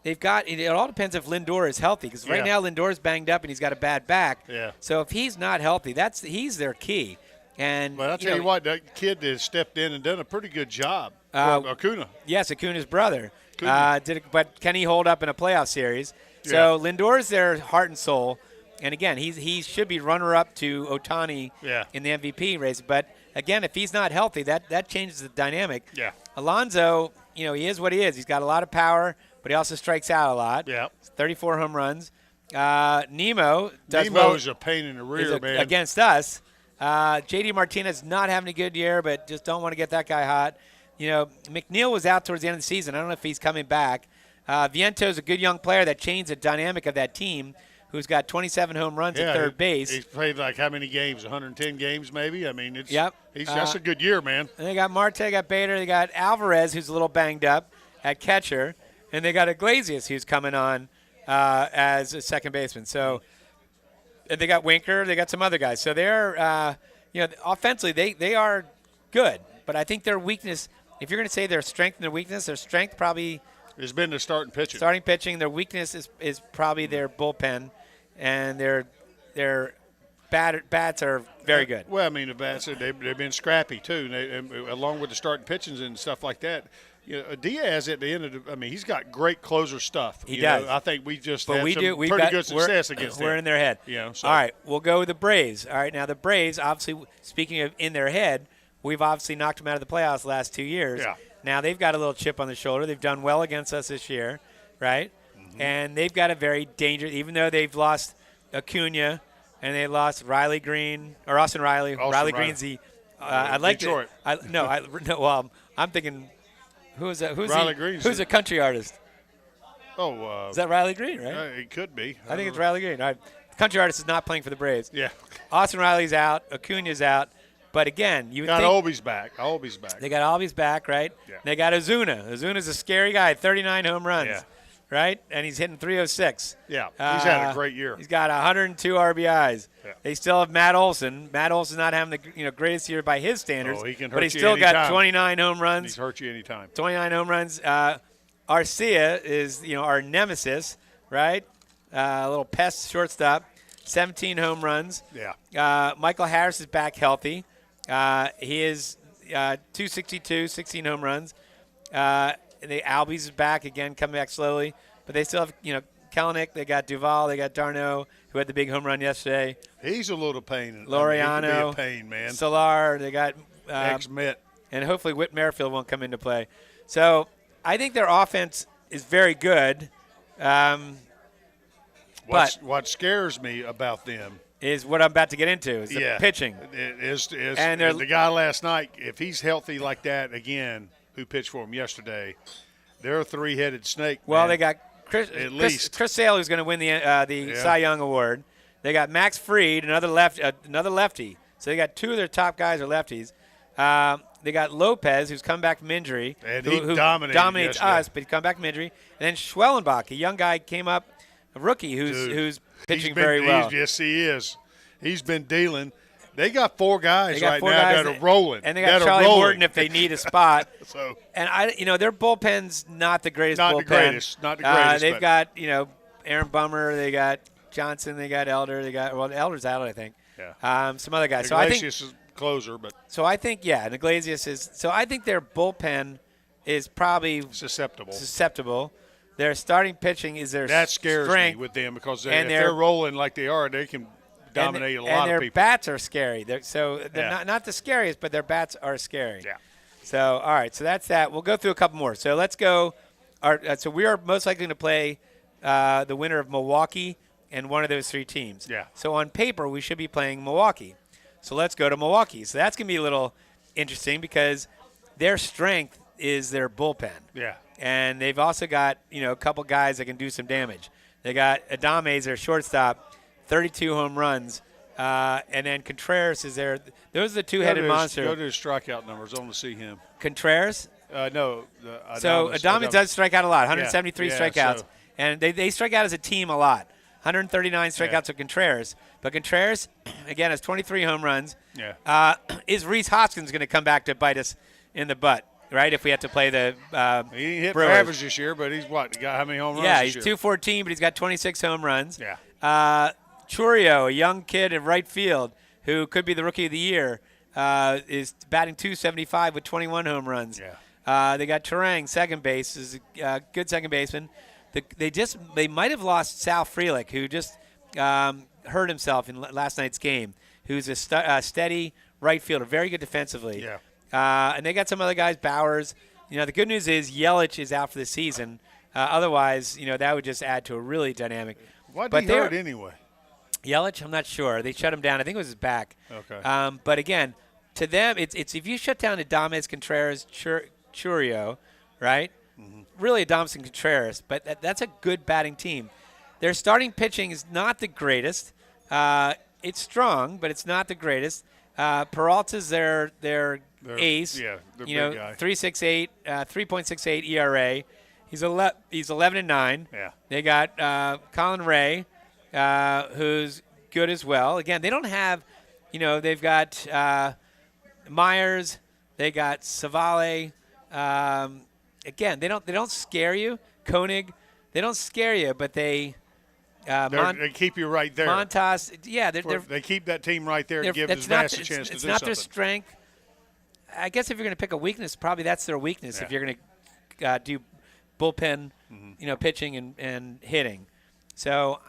They've got it all depends if Lindor is healthy because right now Lindor's banged up and he's got a bad back. Yeah. So if he's not healthy, he's their key. And but I'll tell you what, that kid has stepped in and done a pretty good job. Acuna. Yes, Acuna's brother. But can he hold up in a playoff series? So Lindor's their heart and soul. And, again, he should be runner-up to Ohtani in the MVP race. But, again, if he's not healthy, that changes the dynamic. Yeah. Alonso, he is what he is. He's got a lot of power, but he also strikes out a lot. Yeah. 34 home runs. Nemo is a pain in the rear, man. Against us. J.D. Martinez not having a good year, but just don't want to get that guy hot. McNeil was out towards the end of the season. I don't know if he's coming back. Viento's a good young player that changed the dynamic of that team, who's got 27 home runs at third base. He's played like how many games? 110 games maybe? I mean, that's a good year, man. And they got Marte, they got Bader, they got Alvarez, who's a little banged up at catcher, and they got Iglesias, who's coming on as a second baseman. So – and they got Winker. They got some other guys. So they're, offensively, they are good. But I think their weakness, if you're going to say their strength and their weakness, their strength probably has been the starting pitching. Starting pitching. Their weakness is probably their bullpen, and their bats are very good. Well, I mean, the bats, they've been scrappy, too, and along with the starting pitchings and stuff like that. Diaz at the end of he's got great closer stuff. He does. I think we just but had we some do. pretty good success against them. We're in their head. So. All right, we'll go with the Braves. All right, now the Braves, obviously, speaking of in their head, we've obviously knocked them out of the playoffs the last 2 years. Yeah. Now they've got a little chip on the shoulder. They've done well against us this year, right? Mm-hmm. And they've got a very dangerous, even though they've lost Acuna and they lost Riley Green, or Austin Riley. Riley Green's the I'd like Detroit. I'm thinking – Who's Riley Green? Who's a country artist? Is that Riley Green, right? It could be. I think it's Riley Green. All right. The country artist is not playing for the Braves. Yeah. Austin Riley's out. Acuna's out. But again, you got Albies back. Albies back. They got Albies back, right? Yeah. They got Ozuna. Ozuna's a scary guy. 39 home runs. Yeah. Right? And he's hitting 306. Yeah. He's had a great year. He's got 102 RBIs. Yeah. They still have Matt Olson. Matt Olson's not having the greatest year by his standards. Oh, he can hurt but he's you still anytime. got 29 home runs. He's hurt you anytime. 29 home runs. Arcia is our nemesis, right? A little pest shortstop. 17 home runs. Yeah. Michael Harris is back healthy. He is 262, 16 home runs. The Albies is back again, coming back slowly, but they still have Kelenic. They got Duvall. They got Darno, who had the big home run yesterday. He's a little pain. Laureano, he can be a pain, man. Solar. They got ex-Met, and hopefully Whit Merrifield won't come into play. So I think their offense is very good. What scares me about them is what I'm about to get into, is the pitching. And the guy last night, if he's healthy like that again, who pitched for him yesterday, they're a three-headed snake. Well, man. they got Chris Sale, who's going to win the Cy Young Award. They got Max Fried, another lefty. So they got two of their top guys are lefties. They got Lopez, who's come back from injury. And who dominates us, but he's come back from injury. And then Schwellenbach, a young guy, came up, a rookie who's pitching very well. Yes, he is. He's been dealing. They got four guys right now that are rolling. And they got Charlie Morton if they need a spot. And their bullpen's not the greatest bullpen. Not the greatest. They've got, Aaron Bummer, they got Johnson, they got Elder, Elder's out, I think. Yeah. Some other guys. Iglesias is closer, but so I think Iglesias is. So I think their bullpen is probably susceptible. Their starting pitching is their that scares strength me with them because if they're rolling like they are, they can dominate a lot of people. And their bats are scary. They're not the scariest, but their bats are scary. Yeah. So all right, so that's that. We'll go through a couple more. So let's go. So we are most likely to play the winner of Milwaukee and one of those three teams. Yeah. So on paper, we should be playing Milwaukee. So let's go to Milwaukee. So that's going to be a little interesting because their strength is their bullpen. Yeah. And they've also got, a couple guys that can do some damage. They got Adames, their shortstop, 32 home runs. And then Contreras is there. Those are the two-headed monster. Go to his strikeout numbers. I want to see him. Contreras? No. So Adames does strike out a lot, 173 strikeouts. So. And they strike out as a team a lot. 139 strikeouts of Contreras. But Contreras, again, has 23 home runs. Yeah. Is Rhys Hoskins going to come back to bite us in the butt? Right, if we have to play the he hit Brewers. For average this year, but he's what? He got how many home runs? Yeah, he's 214, but he's got 26 home runs. Yeah. Churio, a young kid in right field who could be the rookie of the year, is batting .275 with 21 home runs. Yeah. They got Turang, second base, is a good second baseman. They might have lost Sal Frelick, who just hurt himself in last night's game, who's a steady right fielder, very good defensively. Yeah. And they got some other guys, Bowers. The good news is Yelich is out for the season. Otherwise, that would just add to a really dynamic. Why did he hurt anyway? Yelich, I'm not sure. They shut him down. I think it was his back. Okay. But again, to them, it's if you shut down Adames, Contreras, Churio, right? Mm-hmm. Really Adames and Contreras, but that's a good batting team. Their starting pitching is not the greatest. It's strong, but it's not the greatest. Peralta's their ace. Yeah, big guy. 3.68 ERA. He's 11-9. Yeah. They got Colin Ray, who's good as well. Again, they don't have, they've got Myers. They got Savale. Again, they don't scare you. Koenig, they don't scare you, but they. They keep you right there. Montas, yeah, they keep that team right there and give Vaz a chance to do something. It's not their strength. I guess if you're going to pick a weakness, probably that's their weakness. Yeah. If you're going to do bullpen, pitching and hitting. So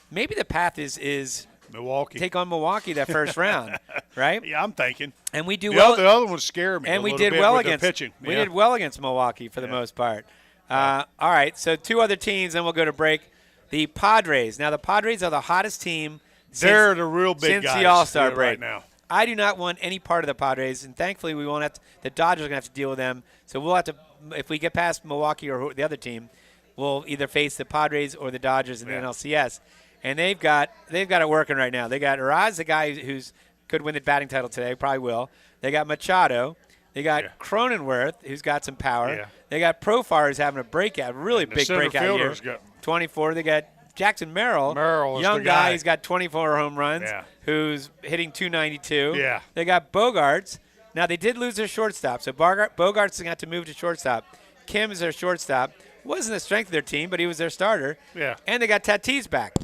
maybe the path is Milwaukee. Take on Milwaukee that first round, right? Yeah, I'm thinking. And we do the well. The other ones scare me. And we did well against pitching. We did well against Milwaukee for the most part. All right, so two other teams, then we'll go to break. The Padres. Now, the Padres are the hottest team They're the real big guys since the All-Star break. Right now. I do not want any part of the Padres, and thankfully we won't have to. The Dodgers are going to have to deal with them. So we'll have to, if we get past Milwaukee or the other team, we'll either face the Padres or the Dodgers in the NLCS. And they've got it working right now. They got Uraz, the guy who's could win the batting title today, probably will. They got Machado. They got Cronenworth, who's got some power. Yeah. They got Profar, who's having a breakout, really big breakout year. 24. They got Jackson Merrill, young guy. He's got 24 home runs, who's hitting .292. Yeah. They got Bogarts. Now, they did lose their shortstop, so Bogarts is going to have to move to shortstop. Kim is their shortstop. Wasn't the strength of their team, but he was their starter. Yeah. And they got Tatis back.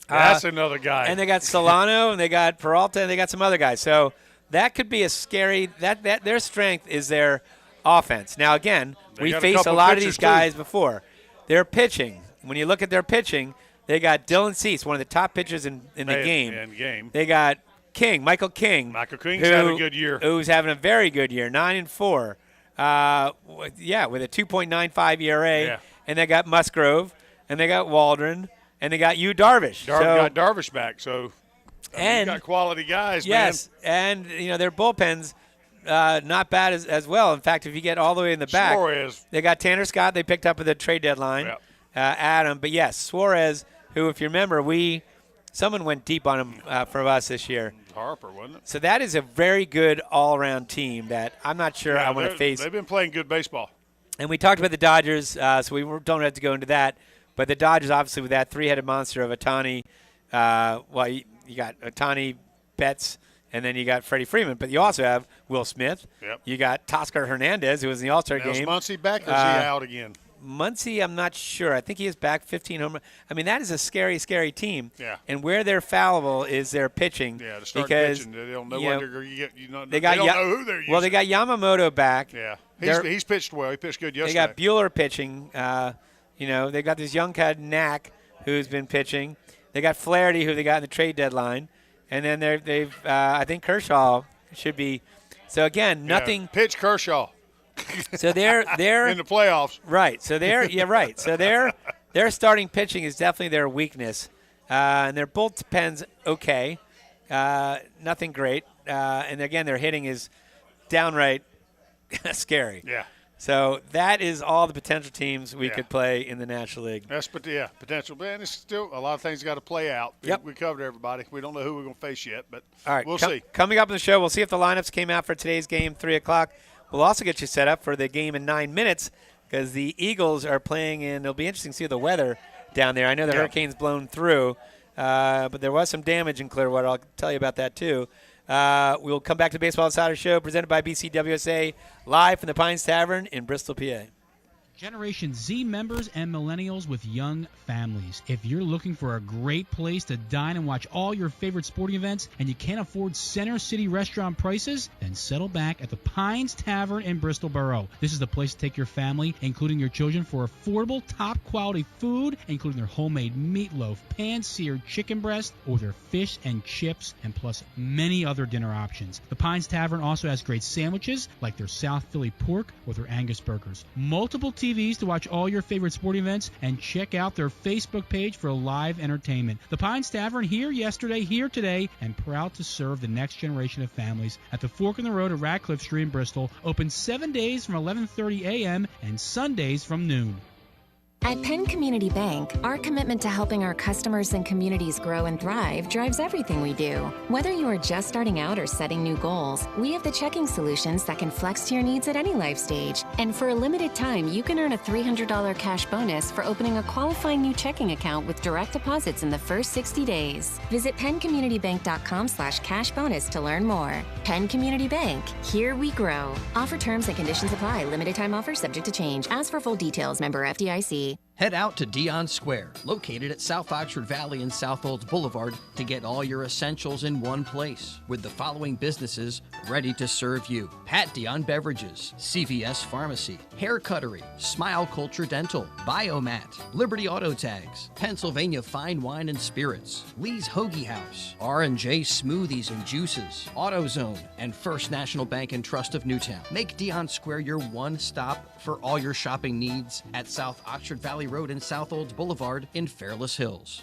That's another guy. And they got Solano, and they got Peralta, and they got some other guys. So that could be a scary – that their strength is their offense. Now, again, we faced a lot of these guys before. Their pitching, when you look at their pitching, they got Dylan Cease, one of the top pitchers in the game. They got Michael King. Michael King's having a good year. Who's having a very good year, 9-4. With a 2.95 ERA. Yeah. And they got Musgrove, and they got Waldron, and they got Darvish. Got Darvish back, so and you got quality guys, yes, man. And their bullpen's not bad as well. In fact, if you get all the way in the back, Suarez. They got Tanner Scott. They picked up at the trade deadline. Yep. Adam, but yes, Suarez, who, if you remember, someone went deep on him for us this year. Harper, wasn't it? So that is a very good all-around team that I'm not sure I want to face. They've been playing good baseball. And we talked about the Dodgers, so we don't have to go into that. But the Dodgers, obviously, with that three-headed monster of Ohtani, you got Ohtani, Betts, and then you got Freddie Freeman. But you also have Will Smith. Yep. You got Teoscar Hernandez, who was in the All-Star game. Is Muncy back or is he out again? Muncy, I'm not sure. I think he is back 15 home. I mean, that is a scary, scary team. Yeah. And where they're fallible is their pitching. Yeah, to start because, pitching, they don't know when they're going to get. They don't know who they're using. Well, they got Yamamoto back. Yeah, he's pitched well. He pitched good yesterday. They got Buehler pitching. They got this young kid Knack who's been pitching. They got Flaherty, who they got in the trade deadline, and then they've I think Kershaw should be. So again, nothing. Yeah, pitch Kershaw. So they're in the playoffs. Right. So right. So their starting pitching is definitely their weakness, and their bullpen's okay, nothing great, and again their hitting is downright scary. Yeah. So that is all the potential teams we could play in the National League. That's potential, but it's still a lot of things got to play out. Yep. We covered everybody. We don't know who we're going to face yet, but all right, we'll see. Coming up in the show, we'll see if the lineups came out for today's game, 3 o'clock. We'll also get you set up for the game in 9 minutes because the Eagles are playing in. It'll be interesting to see the weather down there. I know the hurricane's blown through, but there was some damage in Clearwater. I'll tell you about that too. We'll come back to the Baseball Insider Show presented by BCWSA live from the Pines Tavern in Bristol, PA. Generation Z members and millennials with young families. If you're looking for a great place to dine and watch all your favorite sporting events and you can't afford Center City restaurant prices, then settle back at the Pines Tavern in Bristol Borough. This is the place to take your family, including your children, for affordable, top-quality food, including their homemade meatloaf, pan-seared chicken breast, or their fish and chips, and plus many other dinner options. The Pines Tavern also has great sandwiches, like their South Philly pork or their Angus burgers. Multiple TVs to watch all your favorite sporting events, and check out their Facebook page for live entertainment. The Pines Tavern, here yesterday, here today, and proud to serve the next generation of families at the Fork in the Road at Radcliffe Street in Bristol. Open 7 days from 11:30 a.m. and Sundays from noon. At Penn Community Bank, our commitment to helping our customers and communities grow and thrive drives everything we do. Whether you are just starting out or setting new goals, we have the checking solutions that can flex to your needs at any life stage. And for a limited time, you can earn a $300 cash bonus for opening a qualifying new checking account with direct deposits in the first 60 days. Visit PennCommunityBank.com/cash bonus to learn more. Penn Community Bank, here we grow. Offer terms and conditions apply. Limited time offer subject to change. Ask for full details. Member FDIC. Head out to Dion Square, located at South Oxford Valley and South Olds Boulevard, to get all your essentials in one place, with the following businesses ready to serve you: Pat Dion Beverages, CVS Pharmacy, Hair Cuttery, Smile Culture Dental, Biomat, Liberty Auto Tags, Pennsylvania Fine Wine and Spirits, Lee's Hoagie House, R&J Smoothies and Juices, AutoZone, and First National Bank and Trust of Newtown. Make Dion Square your one stop for all your shopping needs at South Oxford Valley Road and South Olds Boulevard in Fairless Hills.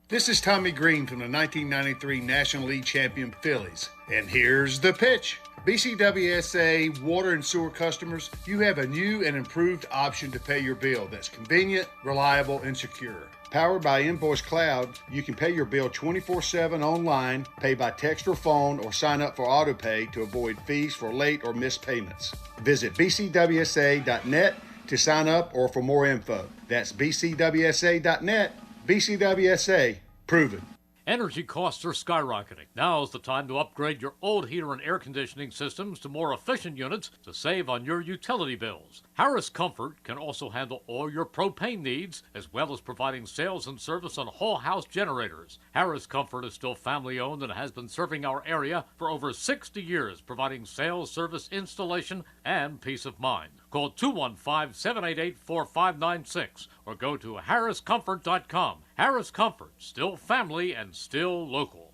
This is Tommy Greene from the 1993 National League champion Phillies. And here's the pitch. BCWSA water and sewer customers, you have a new and improved option to pay your bill that's convenient, reliable, and secure. Powered by Invoice Cloud, you can pay your bill 24/7 online, pay by text or phone, or sign up for AutoPay to avoid fees for late or missed payments. Visit bcwsa.net to sign up or for more info. That's bcwsa.net. BCWSA, proven. Energy costs are skyrocketing. Now is the time to upgrade your old heater and air conditioning systems to more efficient units to save on your utility bills. Harris Comfort can also handle all your propane needs, as well as providing sales and service on whole house generators. Harris Comfort is still family owned and has been serving our area for over 60 years, providing sales, service, installation, and peace of mind. Call 215-788-4596 or go to harriscomfort.com. Harris Comfort, still family and still local.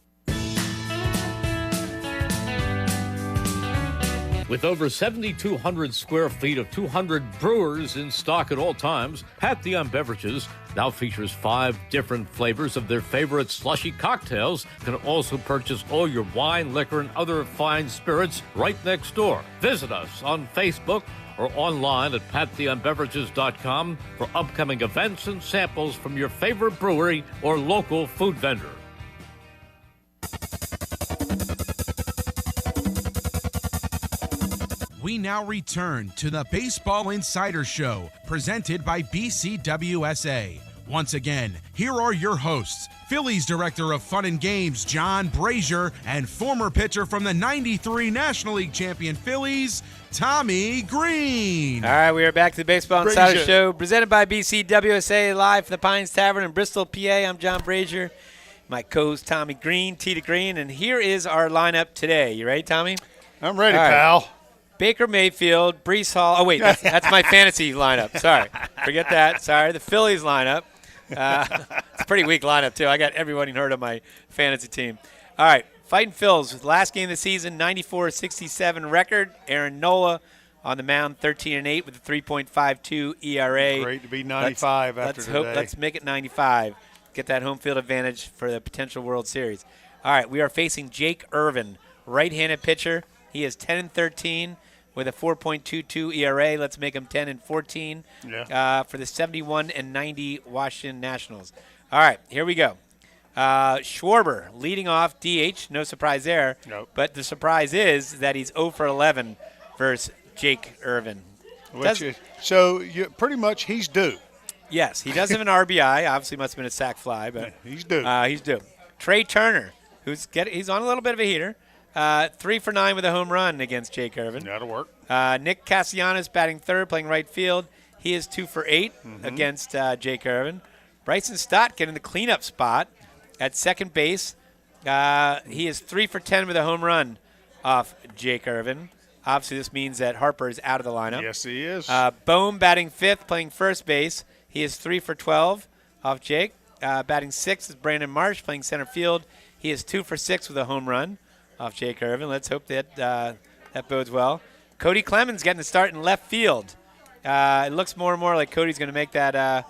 With over 7,200 square feet of 200 brewers in stock at all times, Pat Dion Beverages now features 5 different flavors of their favorite slushy cocktails. You can also purchase all your wine, liquor, and other fine spirits right next door. Visit us on Facebook or online at patdionbeverages.com for upcoming events and samples from your favorite brewery or local food vendor. We now return to the Baseball Insider Show, presented by BCWSA. Once again, here are your hosts, Phillies Director of Fun and Games, John Brazer, and former pitcher from the 93 National League champion Phillies, Tommy Greene. All right, we are back to the Baseball Insider Show, presented by BCWSA, live from the Pines Tavern in Bristol, PA. I'm John Brazer. My co-host, Tommy Greene, T to Green, and here is our lineup today. You ready, Tommy? I'm ready, right. pal. Baker Mayfield, Breece Hall. Oh, wait, that's my fantasy lineup. Sorry. Forget that. Sorry. The Phillies lineup. It's a pretty weak lineup, too. I got everybody hurt on my fantasy team. All right. Fighting Phils. Last game of the season, 94-67 record. Aaron Nola on the mound, 13-8 with a 3.52 ERA. Great to be 95 after today. Let's make it 95. Get that home field advantage for the potential World Series. All right. We are facing Jake Irvin, right-handed pitcher. He is 10-13. With a 4.22 ERA. Let's make him 10-14 for the 71-90 Washington Nationals. All right, here we go. Schwarber leading off DH. No surprise there. Nope. But the surprise is that he's 0 for 11 versus Jake Irvin. Pretty much he's due. Yes, he does have an RBI. Obviously must have been a sac fly, but he's due. He's due. Trey Turner, he's on a little bit of a heater. 3 for 9 with a home run against Jake Irvin. That'll work. Nick Castellanos batting third, playing right field. He is 2 for 8 against Jake Irvin. Bryson Stott getting the cleanup spot at second base. He is 3 for 10 with a home run off Jake Irvin. Obviously, this means that Harper is out of the lineup. Yes, he is. Bohm batting fifth, playing first base. He is 3 for 12 off Jake. Batting sixth is Brandon Marsh, playing center field. He is 2 for 6 with a home run off Jake Irvin. Let's hope that that bodes well. Cody Clemens getting the start in left field. It looks more and more like Cody's going to make that. I'd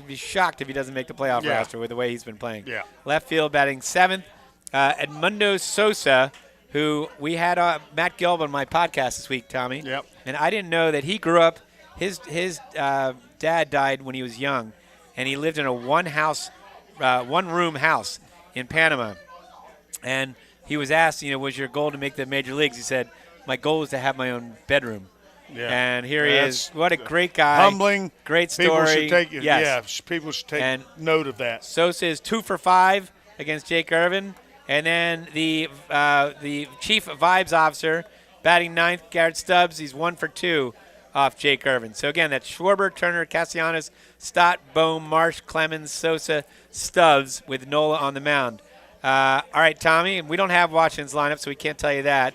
be shocked if he doesn't make the playoff roster with the way he's been playing. Yeah. Left field batting seventh. Edmundo Sosa, who we had Matt Gelb on my podcast this week, Tommy. Yep. And I didn't know that he grew up. His dad died when he was young, and he lived in a one-room house in Panama. And he was asked, was your goal to make the major leagues? He said, my goal is to have my own bedroom. Yeah. And here he is. What a great guy. Humbling. Great story. People should take note of that. Sosa is 2 for 5 against Jake Irvin. And then the chief vibes officer, batting ninth, Garrett Stubbs. He's 1 for 2 off Jake Irvin. So, again, that's Schwarber, Turner, Castellanos, Stott, Bohm, Marsh, Clemens, Sosa, Stubbs with Nola on the mound. All right, Tommy, we don't have Washington's lineup, so we can't tell you that.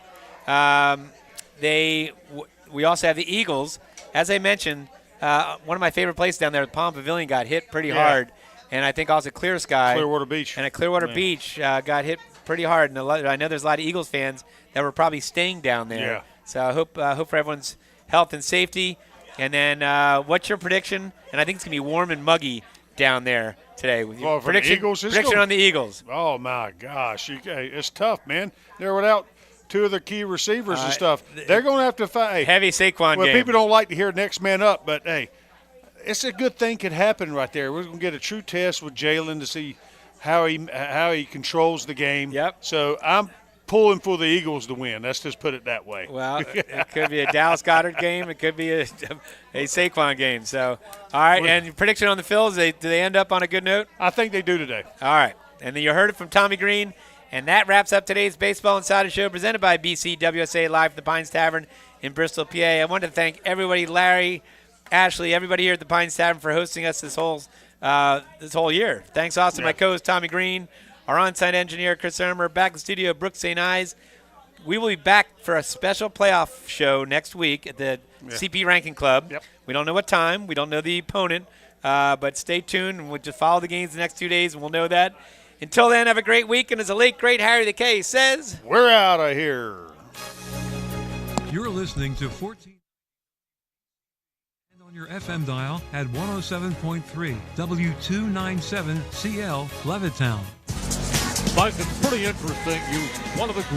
We also have the Eagles. As I mentioned, one of my favorite places down there, the Palm Pavilion, got hit pretty hard. And I think also Clearwater Beach. And Clearwater Beach got hit pretty hard. And I know there's a lot of Eagles fans that were probably staying down there. Yeah. So I hope for everyone's health and safety. And then what's your prediction? And I think it's going to be warm and muggy down there today. Prediction on the Eagles. Oh, my gosh. It's tough, man. They're without two of the key receivers and stuff. They're going to have to fight. Heavy Saquon game. People don't like to hear next man up, but, hey, it's a good thing could happen right there. We're going to get a true test with Jalen to see how he controls the game. Yep. So I'm pulling for the Eagles to win. Let's just put it that way. Well, it could be a Dallas Goedert game. It could be a Saquon game. So, all right. And prediction on the Phils, do they end up on a good note? I think they do today. All right. And then you heard it from Tommy Greene. And that wraps up today's Baseball Insider Show presented by BCWSA live at the Pines Tavern in Bristol, PA. I want to thank everybody, Larry, Ashley, everybody here at the Pines Tavern for hosting us this whole year. Thanks also to my co-host Tommy Greene, our on-site engineer Chris Ermer, back in the studio Brooks St. Ives. We will be back for a special playoff show next week at the CP Ranking Club. Yep. We don't know what time. We don't know the opponent. But stay tuned, and we'll just follow the games the next 2 days, and we'll know that. Until then, have a great week, and as the late, great Harry the K says, we're out of here. You're listening to 14 on your FM dial at 107.3 W297CL Levittown. Mike, it's pretty interesting. One of the